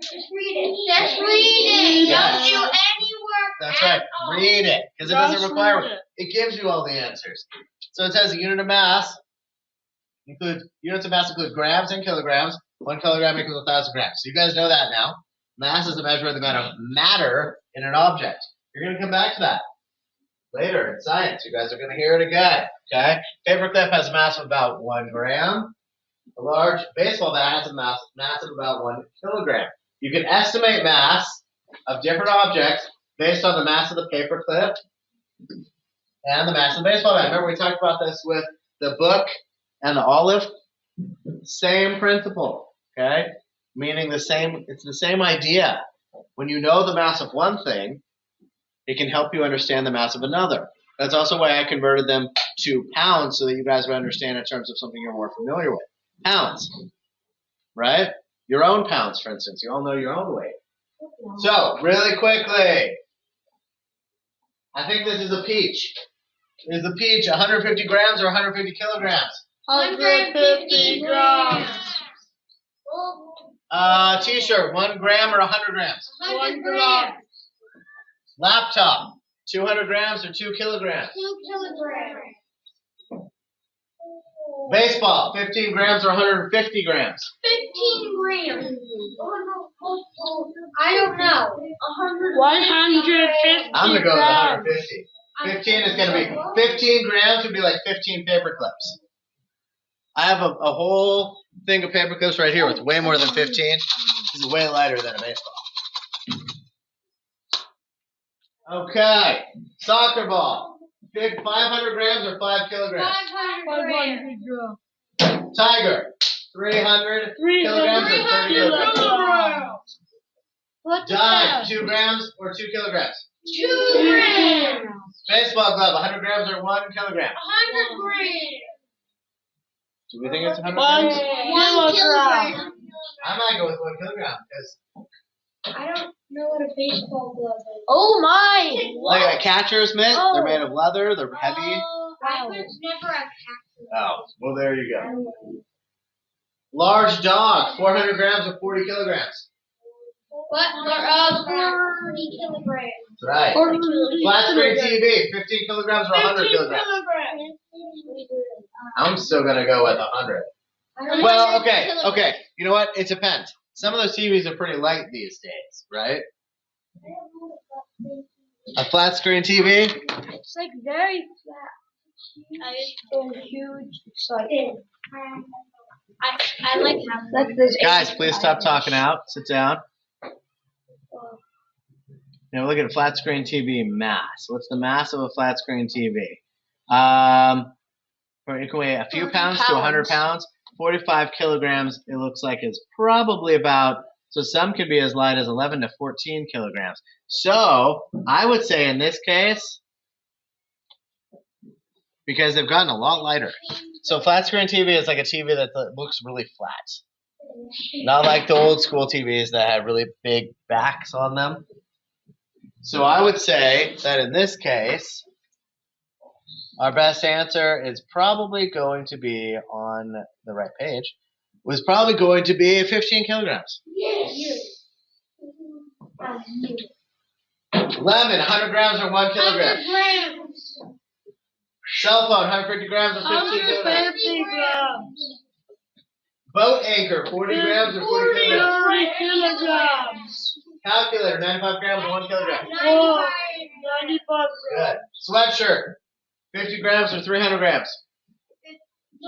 Just read it. Just read it. Yes. Don't do any work. That's at right. all. Read it, because it doesn't require it. It gives you all the answers. So it says a unit of mass units of mass include grams and kilograms. 1 kilogram equals 1,000 grams. So you guys know that now. Mass is a measure of the amount of matter in an object. You're going to come back to that later in science. You guys are going to hear it again. Okay? Paperclip has a mass of about 1 gram. A large baseball bat has a mass of about 1 kilogram. You can estimate mass of different objects based on the mass of the paperclip and the mass of the baseball bat. Remember we talked about this with the book and the olive? Same principle, okay? Meaning it's the same idea. When you know the mass of one thing, it can help you understand the mass of another. That's also why I converted them to pounds so that you guys would understand in terms of something you're more familiar with. Pounds, right? Your own pounds, for instance. You all know your own weight. So, really quickly, I think this is a peach. Is the peach 150 grams or 150 kilograms? 150 grams. T-shirt, 1 gram or 100 grams? 1 gram. Laptop, 200 grams or 2 kilograms? 2 kilograms. Baseball, 15 grams or 150 grams? 15 grams. I don't know. 150 I'm going to go with grams. 150. 15 is going to be, 15 grams would be like 15 paper clips. I have a whole thing of paper clips right here with way more than 15. This is way lighter than a baseball. Okay, soccer ball. 500 grams or 5 kilograms? 500 grams. Tiger, 300 kilograms or 30 kilograms? Dime, 2 grams or 2 kilograms? 2 grams. Baseball glove, 100 grams or 1 kilogram? 100 grams. Do we think it's 100 1 grams? 1 kilogram. I might go with 1 kilogram because I don't know what a baseball glove is. Oh my! like a catcher's mitt, Oh. they're made of leather, they're heavy. I was never a captain. Oh, well there you go. Large dog, 400 grams or 40 kilograms? What? 40 kilograms. That's right. Flat screen TV, 15 kilograms or 100 kilograms? I'm still going to go with 100. Well, okay. You know what? It depends. Some of those TVs are pretty light these days, right? A flat screen TV? It's like very flat. And huge. It's like I like like this. Guys, please stop talking out. Sit down. Now look at a flat screen TV mass. What's the mass of a flat screen TV? It can weigh a few pounds to 100 pounds. 45 kilograms, it looks like it's probably about, so some could be as light as 11 to 14 kilograms. So I would say in this case, because they've gotten a lot lighter. So flat screen TV is like a TV that looks really flat. Not like the old school TVs that have really big backs on them. So I would say that in this case, our best answer is probably going to be on the right page. Was probably going to be 15 kilograms. Yes. Lemon, 100 grams or 1 kilogram? 100 grams. Cell phone, 150 grams or 15 kilograms? 150 grams. Boat anchor, 40 grams or 40 kilograms? 40 kilograms. Calculator, 95 grams or 1 kilogram? 95 Good. grams. Sweatshirt, 50 grams or 300 grams?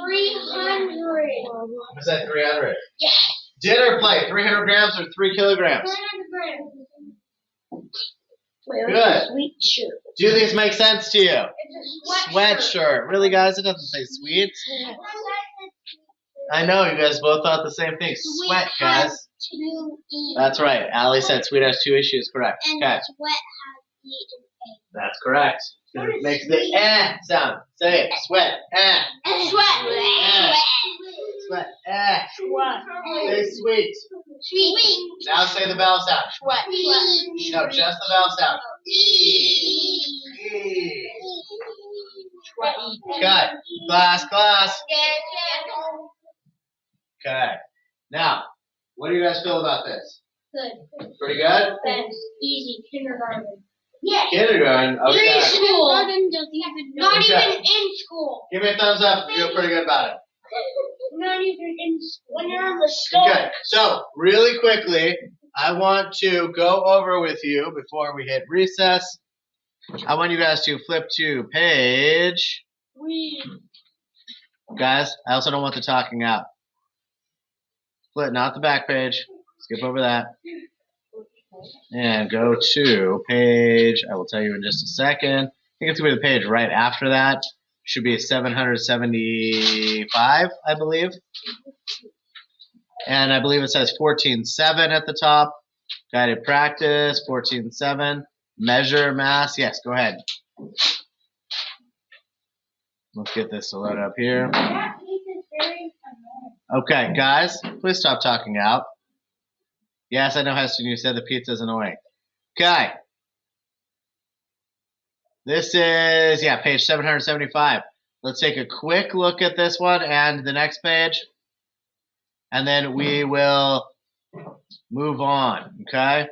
300. I said 300. Yes. Dinner plate, 300 grams or 3 kilograms? 300 grams. Wait, Good. what's a sweet shirt? Do these make sense to you? It's a Sweatshirt. Really, guys? It doesn't say sweet. I know, you guys both thought the same thing. Sweat, guys. That's right. Allie said sweet has 2 issues. Correct. And Okay. sweat has E and That's correct. It makes the eh sound. Say it. Sweat. Eh. A. Sweat. Sweat. Eh. What? Say sweet. Sweet. Now say the vowel sound. Sweat. No, just the vowel sound. E. E. Okay. Class. Okay. Now, what do you guys feel about this? Good. Pretty good? Best. Easy. Kindergarten. Yeah. Kindergarten? Okay. Preschool. Not Okay. even in school. Give me a thumbs up if you feel pretty good about it. Not even in school. When you're on the stove. Okay, so really quickly, I want to go over with you before we hit recess. I want you guys to flip to page. Guys, I also don't want the talking out. Flip, not the back page. Skip over that. And go to page, I will tell you in just a second. I think it's going to be the page right after that. Should be 775, I believe. And I believe it says 14.7 at the top. Guided practice, 14.7. Measure mass. Yes, go ahead. Let's get this to load up here. Okay, guys, please stop talking out. Yes, I know, Heston, you said the pizza's annoying. Okay. This is, page 775. Let's take a quick look at this one and the next page. And then we will move on, okay?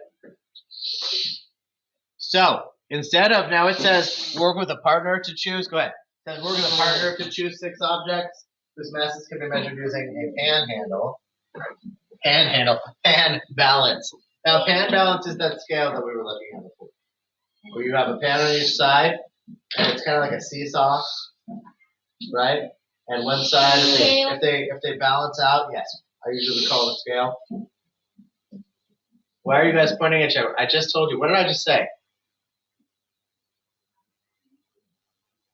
So, instead of, now it says work with a partner to choose, go ahead. It says work with a partner to choose 6 objects whose masses can be measured using a pan balance. Now, pan balance is that scale that we were looking at before, where you have a pan on each side, and it's kind of like a seesaw, right? And one side, if they balance out, yes, I usually call it a scale. Why are you guys pointing at each other? I just told you. What did I just say?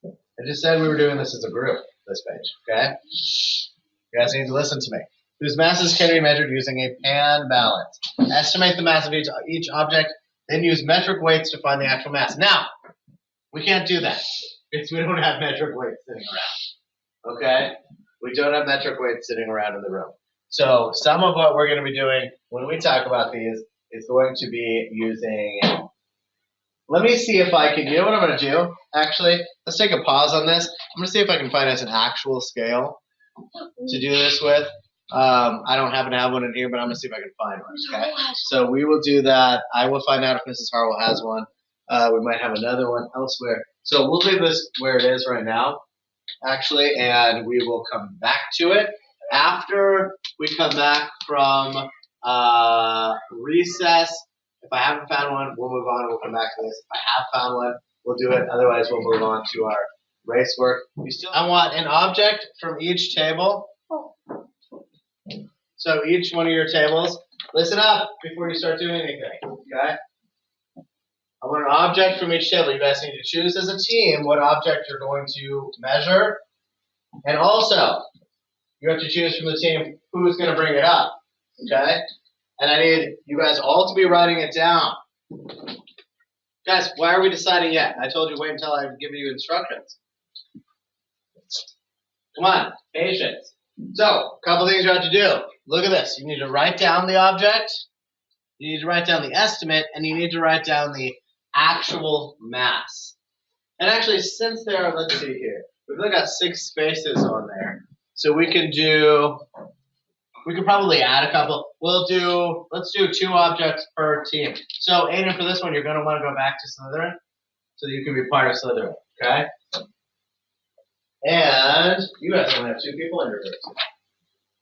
I just said we were doing this as a group, this page, okay? You guys need to listen to me. Whose masses can be measured using a pan balance. Estimate the mass of each object, then use metric weights to find the actual mass. Now, we can't do that because we don't have metric weights sitting around, okay? We don't have metric weights sitting around in the room. So some of what we're going to be doing when we talk about these is going to be using, let me see if I can, you know what I'm going to do? Actually, let's take a pause on this. I'm going to see if I can find us an actual scale to do this with. I don't happen to have one in here, but I'm going to see if I can find one, okay? So we will do that. I will find out if Mrs. Harwell has one. We might have another one elsewhere. So we'll leave this where it is right now, actually, and we will come back to it. After we come back from recess, if I haven't found one, we'll move on. We'll come back to this. If I have found one, we'll do it. Otherwise, we'll move on to our race work. I want an object from each table. So each one of your tables, listen up before you start doing anything, okay? I want an object from each table. You guys need to choose as a team what object you're going to measure. And also, you have to choose from the team who's going to bring it up, okay? And I need you guys all to be writing it down. Guys, why are we deciding yet? I told you wait until I've given you instructions. Come on, patience. So, a couple things you have to do. Look at this. You need to write down the object, you need to write down the estimate, and you need to write down the actual mass. And actually, since there are, let's see here, we've only got 6 spaces on there. So we can probably add a couple. Let's do 2 objects per team. So Aiden, for this one, you're going to want to go back to Slytherin so that you can be part of Slytherin, okay? And you guys only have 2 people in your group.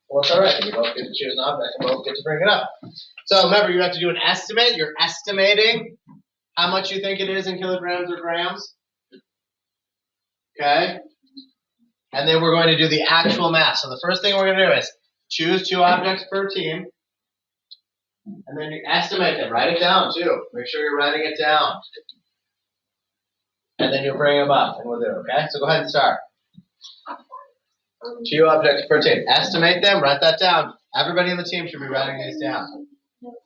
Well, it's all right. You both get to choose an object and both get to bring it up. So remember, you have to do an estimate. You're estimating how much you think it is in kilograms or grams. Okay? And then we're going to do the actual mass. So the first thing we're going to do is choose 2 objects per team. And then you estimate them. Write it down, too. Make sure you're writing it down. And then you'll bring them up, and we'll do it, okay? So go ahead and start. 2 objects per team. Estimate them. Write that down. Everybody in the team should be writing these down. What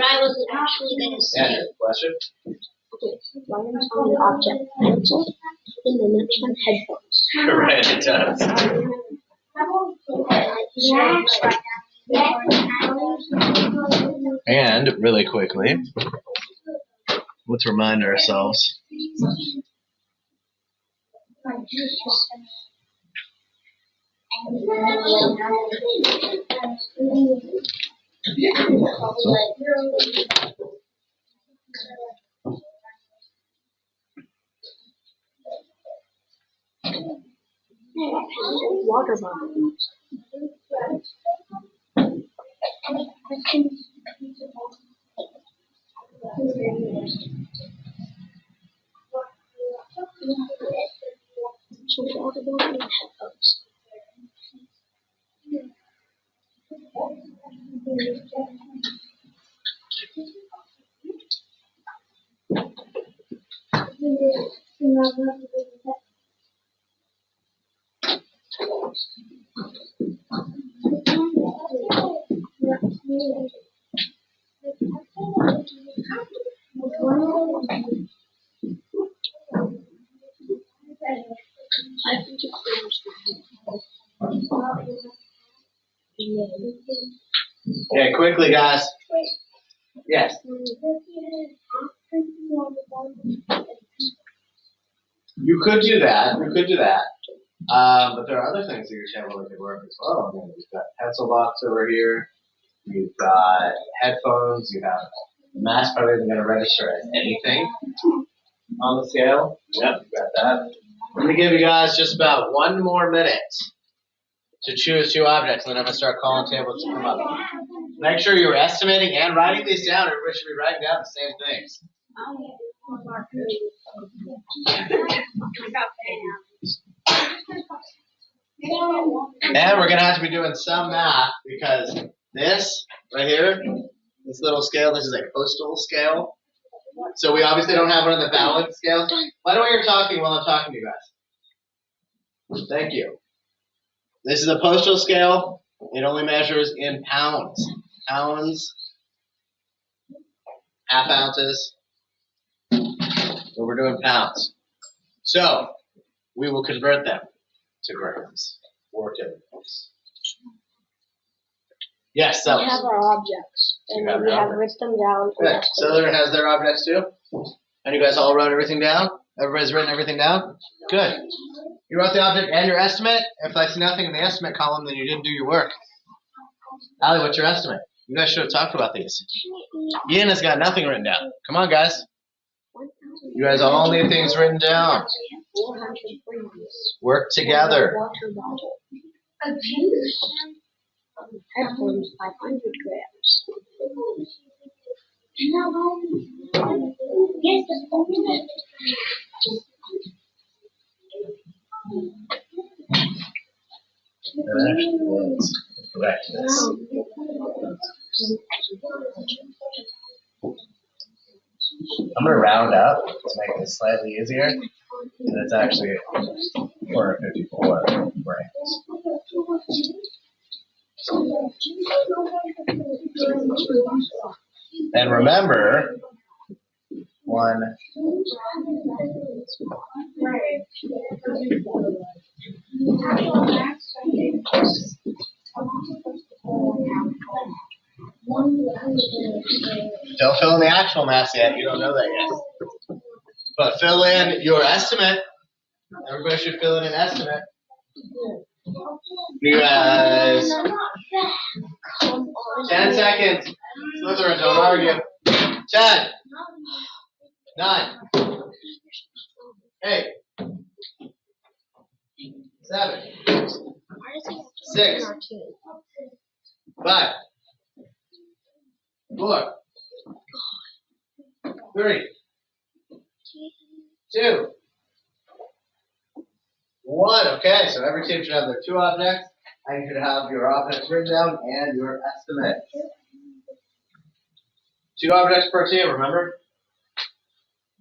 I was actually going to say. Yeah, question? Okay, one is on the object pencil, and the next one headphones. Right, it does. And really quickly, let's remind ourselves Water bottle. So water bottle and headphones. I think it's Okay, quickly, guys. Yes. You could do that. You could do that. But there are other things that your channel that could work as well. I mean, you've got pencil box over here. You've got headphones. You have mass probably isn't going to register as anything on the scale. Yep, you got that. Let me give you guys just about 1 more minute to choose 2 objects, and then I'm going to start calling tables to come up. Make sure you're estimating and writing these down. Everybody should be writing down the same things. And we're going to have to be doing some math because this right here, this little scale, this is a postal scale. So we obviously don't have one of the balance scales. By the way, you're talking while I'm talking to you guys. Thank you. This is a postal scale. It only measures in pounds. Pounds, half ounces. But we're doing pounds. So we will convert them to grams or kilograms. Yes, so. We have our objects, and You have we your have objects. written them down. Good. Southern has their objects too. And you guys all wrote everything down? Everybody's written everything down? Good. You wrote the object and your estimate. If I see nothing in the estimate column, then you didn't do your work. Allie, what's your estimate? You guys should have talked about these. Ian has got nothing written down. Come on, guys. You guys all need things written down. 400 grams. Work together. Water bottle. Headphones, 500 grams. Correctness. I'm going to round up to make this slightly easier. And it's actually 454 grams. And remember, one. Don't fill in the actual mass yet. You don't know that yet. But fill in your estimate. Everybody should fill in an estimate. You guys. 10 seconds. Slytherin, don't argue. 10. 9. 8. 7. 6. 5. 4. 3. 2. 1. Okay, so every team should have their 2 objects, and you should have your objects written down and your estimate. 2 objects per team, remember?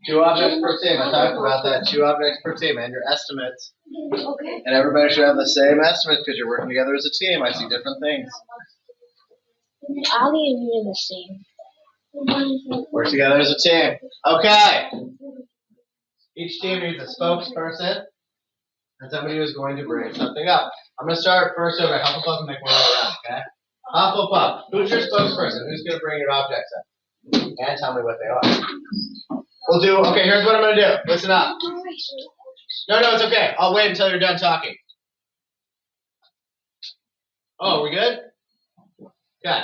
2 objects per team. I talked about that. 2 objects per team and your estimates. Okay. And everybody should have the same estimates because you're working together as a team. I see different things. Ali and me are the same. Work together as a team. Okay. Each team needs a spokesperson and somebody who's going to bring something up. I'm going to start first over Hufflepuff and make my way around, okay? Hufflepuff, who's your spokesperson? Who's going to bring your objects up? And tell me what they are. We'll do, okay, here's what I'm going to do. Listen up. No, it's okay. I'll wait until you're done talking. Oh, are we good? Okay.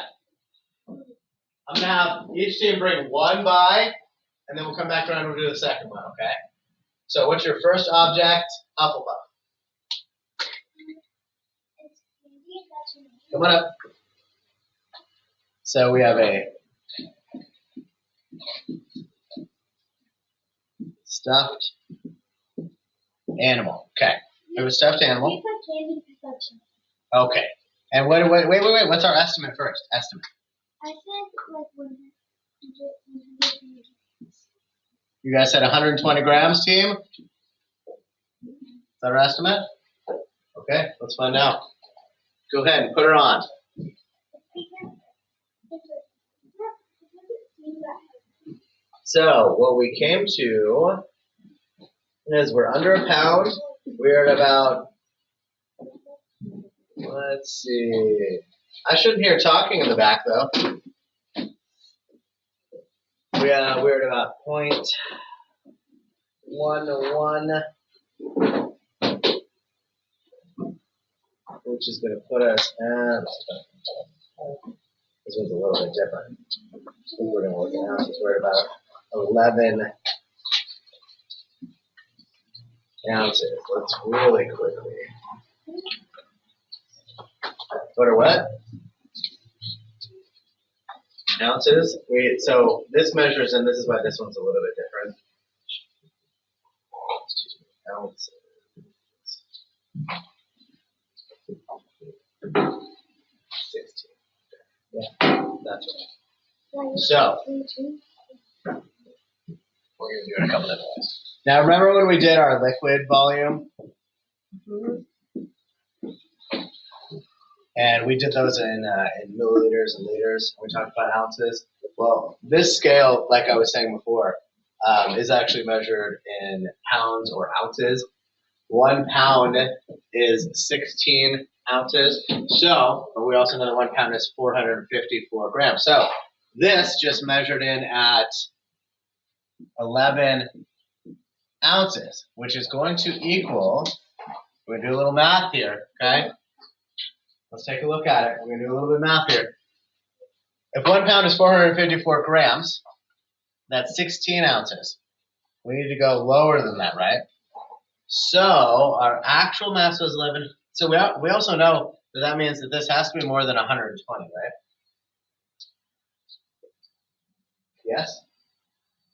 I'm gonna have each team bring one by, and then we'll come back around and we'll do the second one, okay? So what's your first object? Hufflepuff. Come on up. So we have a stuffed animal. Okay. We have a stuffed animal. Okay. And wait. What's our estimate first? Estimate. I said like 100. You guys said 120 grams, team? Is that our estimate? Okay, let's find out. Go ahead and put her on. So what we came to is we're under a pound. We're at about, let's see. I shouldn't hear talking in the back though. We're at about 0.11, which is going to put us at, this one's a little bit different. I think we're going to look at ounces. We're at about 11 ounces. Let's really quickly. What are what? Ounces. So this measures, and this is why this one's a little bit different. Ounces. 16. Yeah, that's right. So we're going to do it a couple different ways. Now remember when we did our liquid volume? And we did those in milliliters and liters. We talked about ounces. Well, this scale, like I was saying before, is actually measured in pounds or ounces. 1 pound is 16 ounces. So, but we also know that 1 pound is 454 grams. So this just measured in at 11 ounces, which is going to equal, we're going to do a little math here, okay? Let's take a look at it. We're going to do a little bit of math here. If 1 pound is 454 grams, that's 16 ounces. We need to go lower than that, right? So our actual mass was 11. So we also know that that means that this has to be more than 120, right? Yes?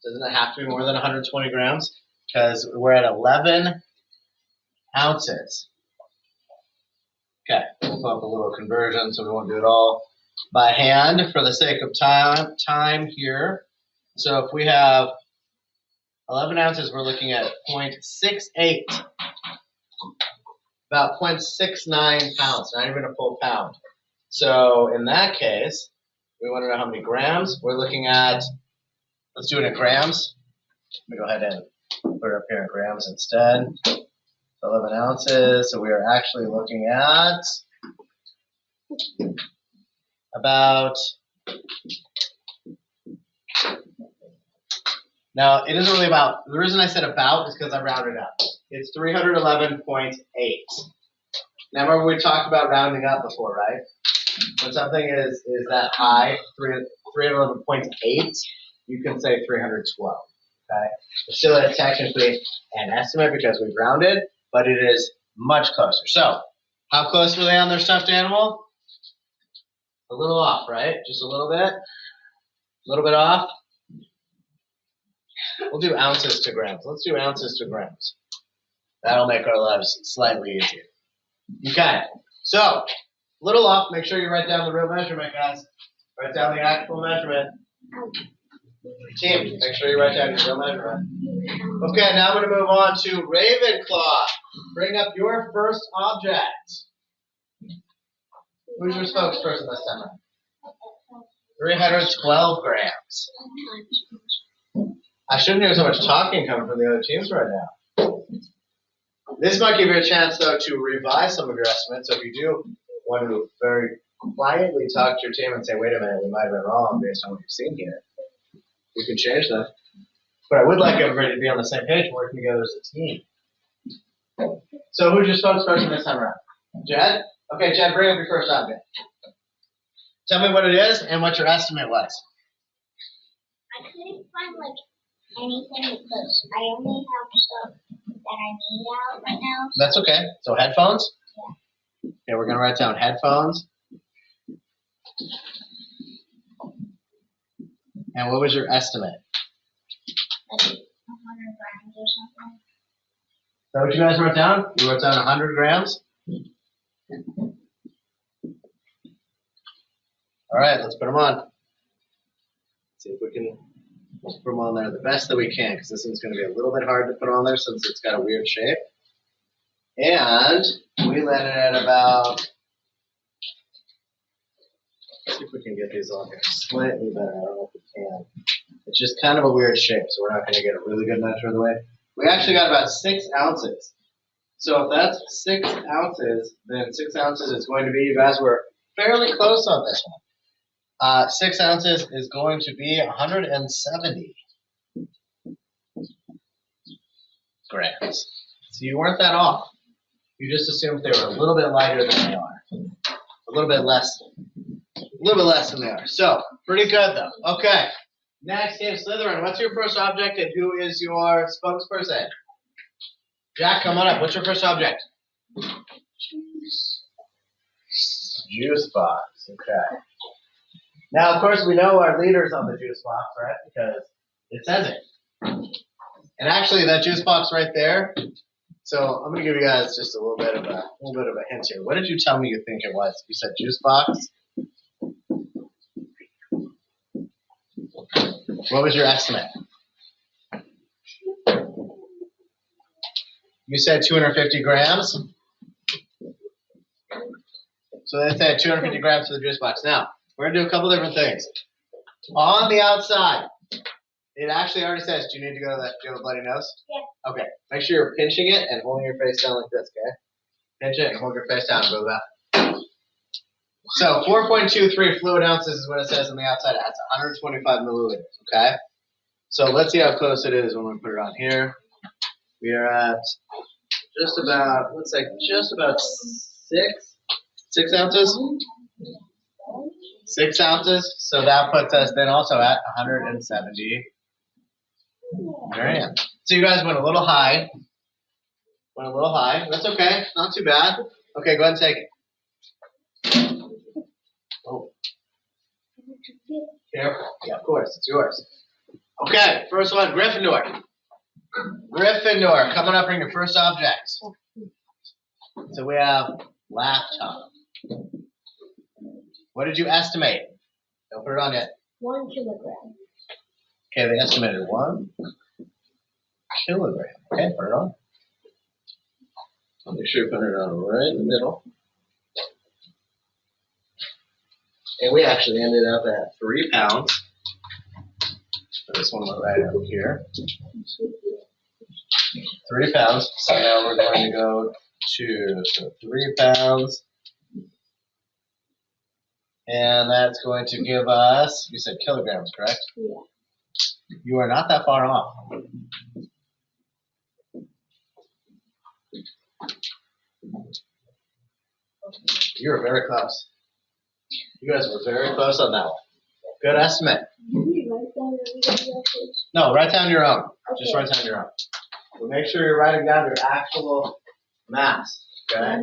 Doesn't it have to be more than 120 grams? Because we're at 11 ounces. Okay, we'll pull up a little conversion so we won't do it all by hand for the sake of time here. So if we have 11 ounces, we're looking at 0.68, about 0.69 pounds, not even a full pound. So in that case, we want to know how many grams. We're looking at, let's do it in grams. Let me go ahead and put it up here in grams instead. 11 ounces, so we are actually looking at about, now it isn't really about, the reason I said about is because I rounded up. It's 311.8. Now remember we talked about rounding up before, right? When something is that high, 311.8, you can say 312, okay? It's still technically an estimate because we've rounded, but it is much closer. So, how close were they on their stuffed animal? A little off, right? Just a little bit? A little bit off? We'll do ounces to grams. Let's do ounces to grams. That'll make our lives slightly easier. Okay, so, a little off. Make sure you write down the real measurement, guys. Write down the actual measurement. Team, make sure you write down your real measurement. Okay, now I'm going to move on to Ravenclaw. Bring up your first object. Who's your spokesperson this time? 312 grams. I shouldn't hear so much talking coming from the other teams right now. This might give you a chance, though, to revise some of your estimates. So if you do want to very quietly talk to your team and say, wait a minute, we might have been wrong based on what you've seen here, you can change them. But I would like everybody to be on the same page, working together as a team. So who's your spokesperson this time around? Jed? Okay, Jed, bring up your first object. Tell me what it is and what your estimate was. I couldn't find like anything because I only have stuff that I need out right now. That's okay. So headphones? Yeah. Okay, we're going to write down headphones. And what was your estimate? Like 100 grams or something. Is that what you guys wrote down? You wrote down 100 grams? All right, let's put them on. See if we can put them on there the best that we can, because this one's going to be a little bit hard to put on there since it's got a weird shape. And we landed at about, let's see if we can get these on here slightly better. I don't know if we can. It's just kind of a weird shape, so we're not going to get a really good measure of the weight. We actually got about 6 ounces. So if that's 6 ounces, then 6 ounces is going to be, you guys were fairly close on this one. 6 ounces is going to be 170 grams. So you weren't that off. You just assumed they were a little bit lighter than they are. A little bit less than they are. So, pretty good though. Okay. Next game, Slytherin. What's your first object and who is your spokesperson? Jack, come on up. What's your first object? Juice box. Okay. Now, of course, we know our leader's on the juice box, right? Because it says it. And actually, that juice box right there. So I'm gonna give you guys just a little bit of a hint here. What did you tell me you think it was? You said juice box. What was your estimate? You said 250 grams. So they said 250 grams for the juice box. Now we're gonna do a couple different things. On the outside, it actually already says, do you need to go to that? Do you have a bloody nose? Yeah. Okay. Make sure you're pinching it and holding your face down like this, okay? Pinch it and hold your face down and go back. So 4.23 fluid ounces is what it says on the outside. It has 125 milliliters, okay? So let's see how close it is when we put it on here. We are at just about, looks like just about 6 ounces. 6 ounces. So that puts us then also at 170 grams. So you guys went a little high. That's okay. Not too bad. Okay, go ahead and take it. Oh. Careful. Yeah, of course. It's yours. Okay, first one, Gryffindor. Gryffindor, coming up, bring your first object. So we have laptop. What did you estimate? Don't put it on yet. 1 kilogram. Okay, they estimated 1 kilogram. Okay, put it on. I'll make sure you put it on right in the middle. And we actually ended up at 3 pounds. So this one went right up here. 3 pounds. So now we're going to go to 3 pounds. And that's going to give us, you said kilograms, correct? Yeah. You are not that far off. You were very close. You guys were very close on that one. Good estimate. No, write down your own. Okay. Just write down your own. But make sure you're writing down your actual mass. Okay?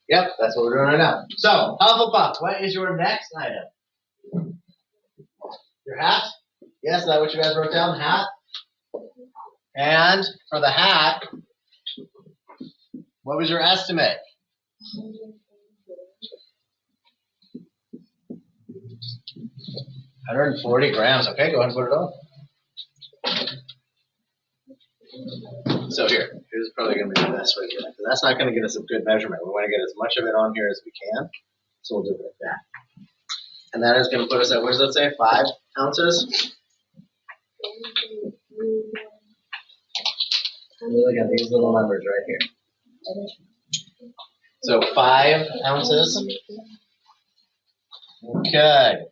Yep, that's what we're doing right now. So, Hufflepuff, what is your next item? Your hat? Yes, is that what you guys wrote down? Hat? And for the hat, what was your estimate? 140 grams. Okay, go ahead and put it on. So here's probably going to be the best way to do it. That's not going to get us a good measurement. We want to get as much of it on here as we can. So we'll do it like that. And that is going to put us at, what does that say, 5 ounces? Look at these little numbers right here. So 5 ounces. Okay.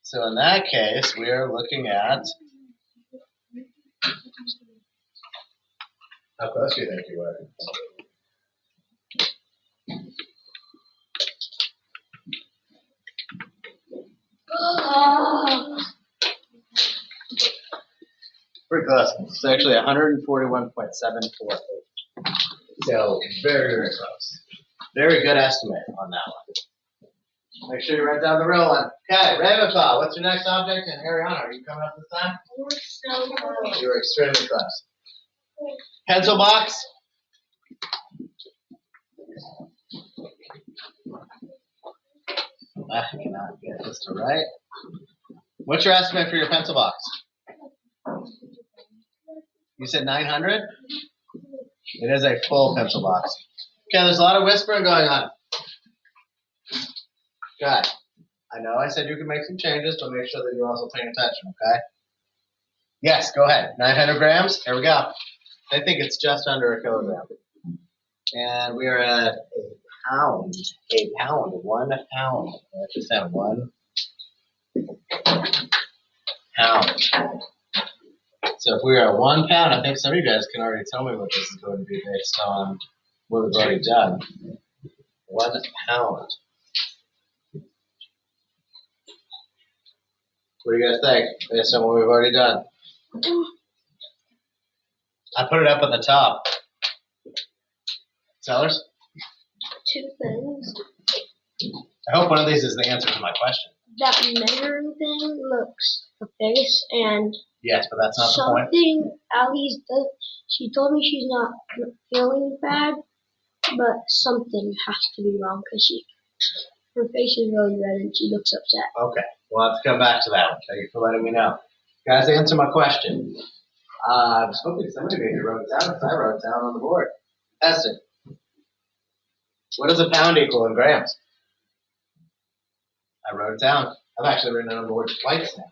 So in that case, we are looking at How close do you think you were? Pretty close. It's actually 141.748. So very, very close. Very good estimate on that one. Make sure you write down the real one. Okay, Ravenclaw, what's your next object? And Ariana, are you coming up this time? We're so close. You were extremely close. Pencil box. I cannot get this to right. What's your estimate for your pencil box? You said 900? It is a full pencil box. Okay, there's a lot of whispering going on. Okay. I know I said you could make some changes, but make sure that you're also paying attention, okay? Yes, go ahead. 900 grams. Here we go. I think it's just under a kilogram. And we are at a pound. A pound. 1 pound. Let's just have 1 pound. So if we are at 1 pound, I think some of you guys can already tell me what this is going to be based on what we've already done. 1 pound. What do you guys think based on what we've already done? I put it up at the top. Sellers? 2 things. I hope one of these is the answer to my question. That measuring thing looks a face, and Yes, but that's not the point. something Allie's does. She told me she's not feeling bad, but something has to be wrong because her face is really red and she looks upset. Okay, we'll have to come back to that one. Thank you for letting me know. Guys, answer my question. I was hoping somebody maybe wrote it down because I wrote it down on the board. Eston, what does a pound equal in grams? I wrote it down. I've actually written it on the board twice now.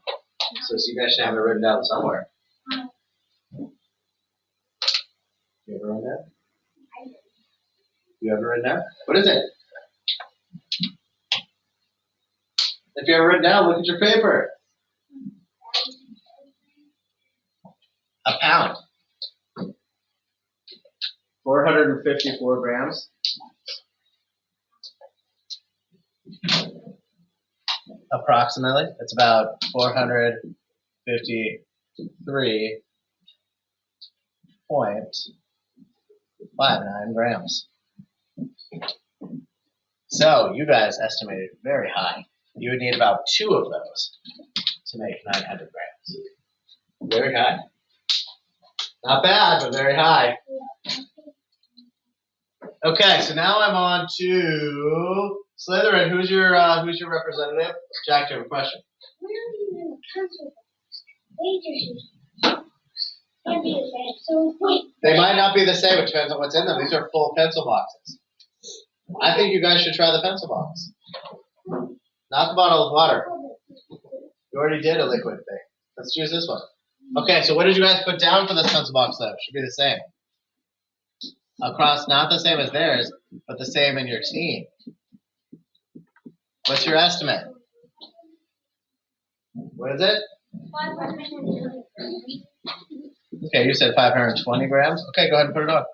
So you guys should have it written down somewhere. You ever written that? You ever written that? What is it? If you ever written down, look at your paper. A pound. 454 grams. Approximately. It's about 453.59 grams. So you guys estimated very high. You would need about 2 of those to make 900 grams. Very high. Not bad, but very high. Okay, so now I'm on to Slytherin. Who's your representative? Jack, do you have a question? Where are you in the pencil box? They just can't be the same. So wait. They might not be the same. It depends on what's in them. These are full pencil boxes. I think you guys should try the pencil box. Not the bottle of water. You already did a liquid thing. Let's use this one. Okay, so what did you guys put down for this pencil box though? It should be the same. Across, not the same as theirs, but the same in your team. What's your estimate? What is it? 520. Okay, you said 520 grams. Okay, go ahead and put it on.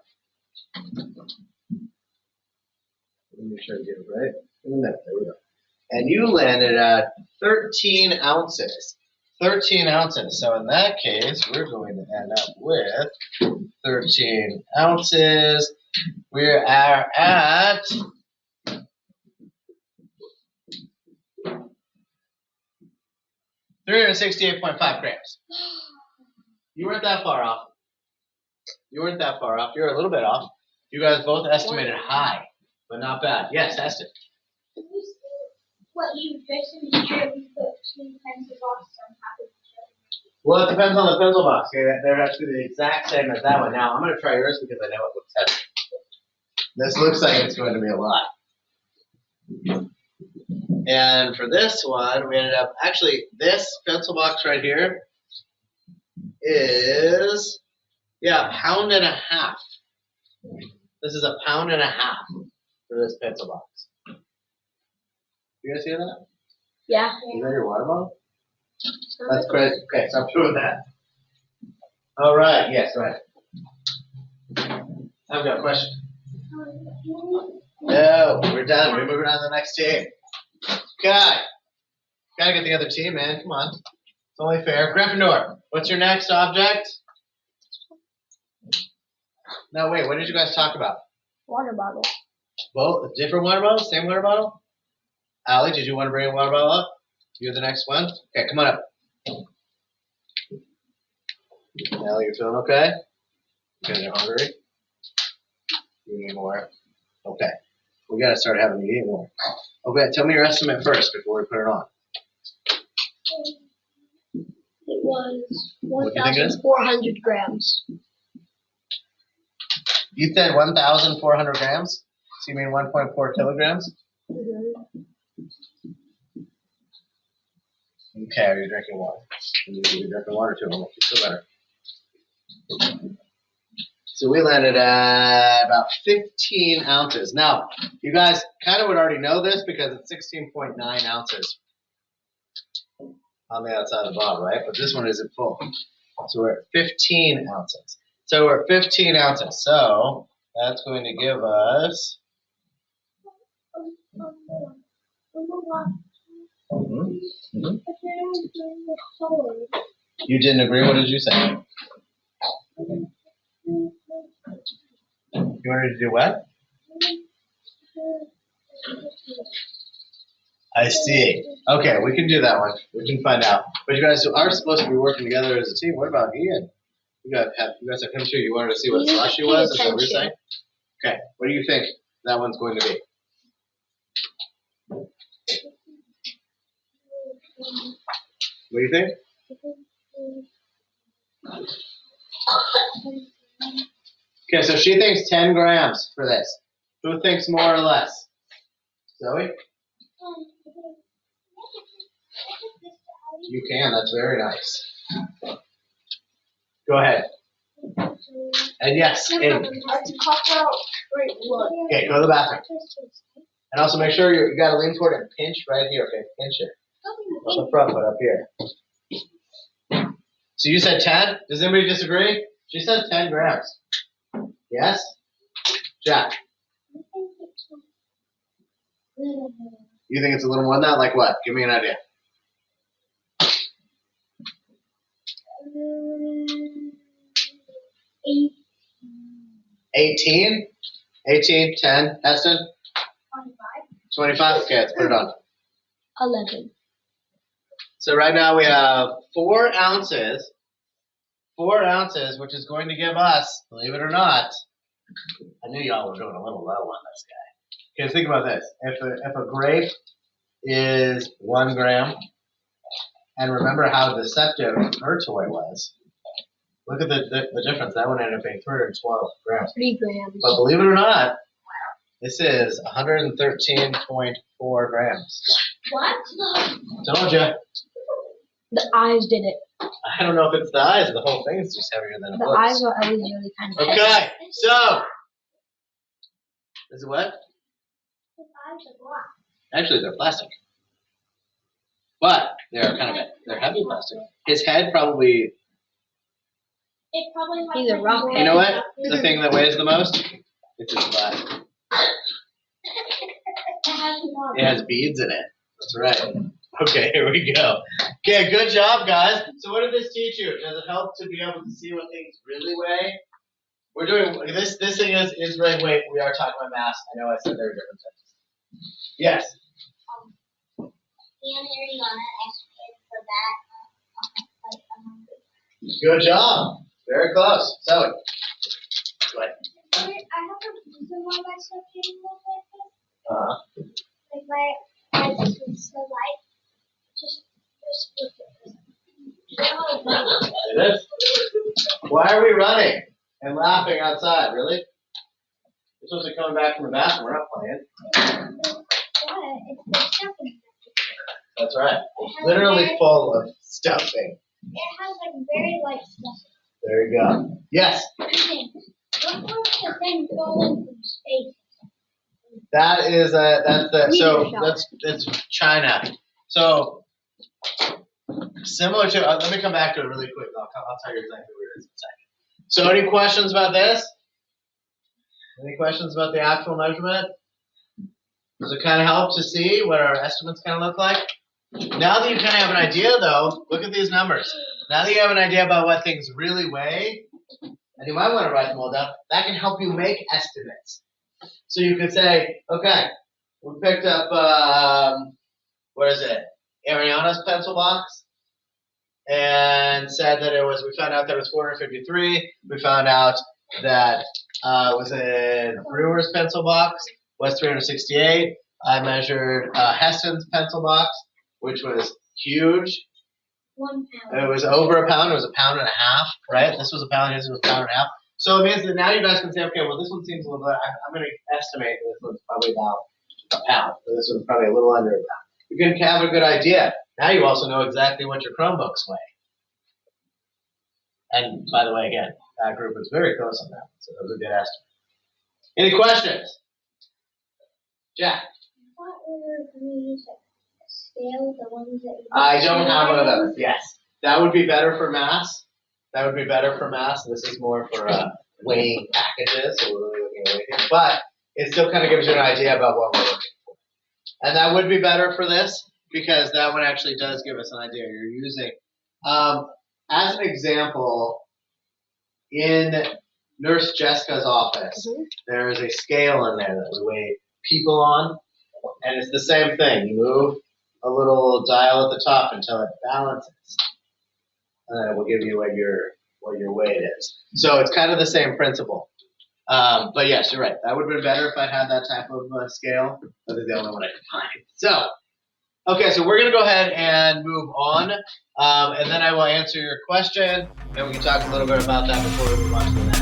Let me make sure I get it right. There we go. And you landed at 13 ounces. 13 ounces. So in that case, we're going to end up with 13 ounces. We are at 368.5 grams. You weren't that far off. You weren't that far off. You're a little bit off. You guys both estimated high, but not bad. Yes, Eston. Can you see what you just ensured we put 2 pencil boxes on top of each other? Well, it depends on the pencil box. Okay, they're actually the exact same as that one. Now, I'm going to try yours because I know it looks heavy. This looks like it's going to be a lot. And for this one, we ended up, actually, this pencil box right here is, yeah, 1.5 pounds. This is 1.5 pounds for this pencil box. You guys hear that? Yeah. Is that your water bottle? That's crazy. Okay, so I'm doing that. All right, yes, right. I've got a question. No, we're done. We're moving on to the next team. Okay. Gotta get the other team, man. Come on. It's only fair. Gryffindor, what's your next object? No, wait. What did you guys talk about? Water bottle. Both different water bottles? Same water bottle? Allie, did you want to bring a water bottle up? You're the next one? Okay, come on up. Allie, you feeling okay? You guys are hungry? You need more? Okay. We gotta start having you eat more. Okay, tell me your estimate first before we put it on. It was What do you think it is? 1,400 grams. You said 1,400 grams? So you mean 1.4 kilograms? Mm-hmm. Okay, are you drinking water? You need to be drinking water too. It'll make you feel better. So we landed at about 15 ounces. Now, you guys kind of would already know this because it's 16.9 ounces on the outside of the bottle, right? But this one isn't full. So we're at 15 ounces. So we're at 15 ounces. So that's going to give us. You didn't agree? What did you say? You wanted to do what? I see. Okay, we can do that one. We can find out. But you guys are supposed to be working together as a team. What about Ian? You guys have him too. You wanted to see what slushy was? Is that what you're saying? Okay, what do you think that one's going to be? What do you think? Okay, so she thinks 10 grams for this. Who thinks more or less? Zoe? You can, that's very nice. Go ahead. And yes, okay, go to the bathroom. And also make sure you got to lean forward and pinch right here, okay? Pinch it. Not the front, but up here. So you said 10? Does anybody disagree? She says 10 grams. Yes? Jack? You think it's a little more than that? Like what? Give me an idea. 18? 18, 10, Heston? 25? Okay, let's put it on. 11. So right now we have 4 ounces. 4 ounces, which is going to give us, believe it or not, I knew y'all were going a little low on this guy. Okay, think about this. If a grape is 1 gram, and remember how deceptive her toy was. Look at the difference. That one ended up being 312 grams. 3 grams. But believe it or not, this is 113.4 grams. What? Told you. The eyes did it. I don't know if it's the eyes or the whole thing is just heavier than it The looks. eyes were always really kind of heavy. Okay, so. Is it what? His eyes are black. Actually, they're plastic. But they're they're heavy plastic. His head probably. It probably has He's a like rock. You know what? The thing that weighs the most? It's his butt. It has beads in it. That's right. Okay, here we go. Okay, good job, guys. So what did this teach you? Does it help to be able to see what things really weigh? We're doing this. This thing is really weight. We are talking about mass. I know I said there were different things. Yes. Ian here, you want to estimate for that? Good job. Very close. Zoe. Go ahead. I have a reason why my stuff didn't look like this. Like my eyes is so light. Just look at this. It is. Why are we running and laughing outside? Really? We're supposed to be coming back from the bathroom. We're not playing. What? It's the stuffing. That's right. It's literally full of stuffing. It has like very light stuffing. There you go. Yes. What was the thing falling from space? That's China. So similar to let me come back to it really quick. I'll tell you exactly where it is in a second. So any questions about this? Any questions about the actual measurement? Does it kind of help to see what our estimates kind of look like? Now that you kind of have an idea, though, look at these numbers. Now that you have an idea about what things really weigh, and you might want to write them all down, that can help you make estimates. So you could say, okay, we picked up, what is it, Ariana's pencil box, and said that we found out that it was 453. We found out that Brewer's pencil box was 368. I measured Heston's pencil box, which was huge. 1 pound. It was over a pound. It was a pound and a half, right? This was a pound. This was a pound and a half. So it means that now you guys can say, okay, well, this one seems a little bit. I'm going to estimate that this one's probably about a pound. Or this one's probably a little under a pound. You can have a good idea. Now you also know exactly what your Chromebooks weigh. And by the way, again, that group was very close on that. So that was a good estimate. Any questions? Jack? I thought we were going to use a scale, the ones that you I don't have one of those. Yes. That would be better for mass. That would be better for mass. This is more for weighing packages, so we're really looking at weighting. But it still kind of gives you an idea about what we're looking for. And that would be better for this because that one actually does give us an idea you're using. As an example, in Nurse Jessica's office, there is a scale in there that we weigh people on, and it's the same thing. You move a little dial at the top until it balances, and then it will give you what your weight is. So it's kind of the same principle. But yes, you're right. That would have been better if I had that type of scale, but it's the only one I could find. So, okay, so we're going to go ahead and move on, and then I will answer your question, and we can talk a little bit about that before we move on to the next.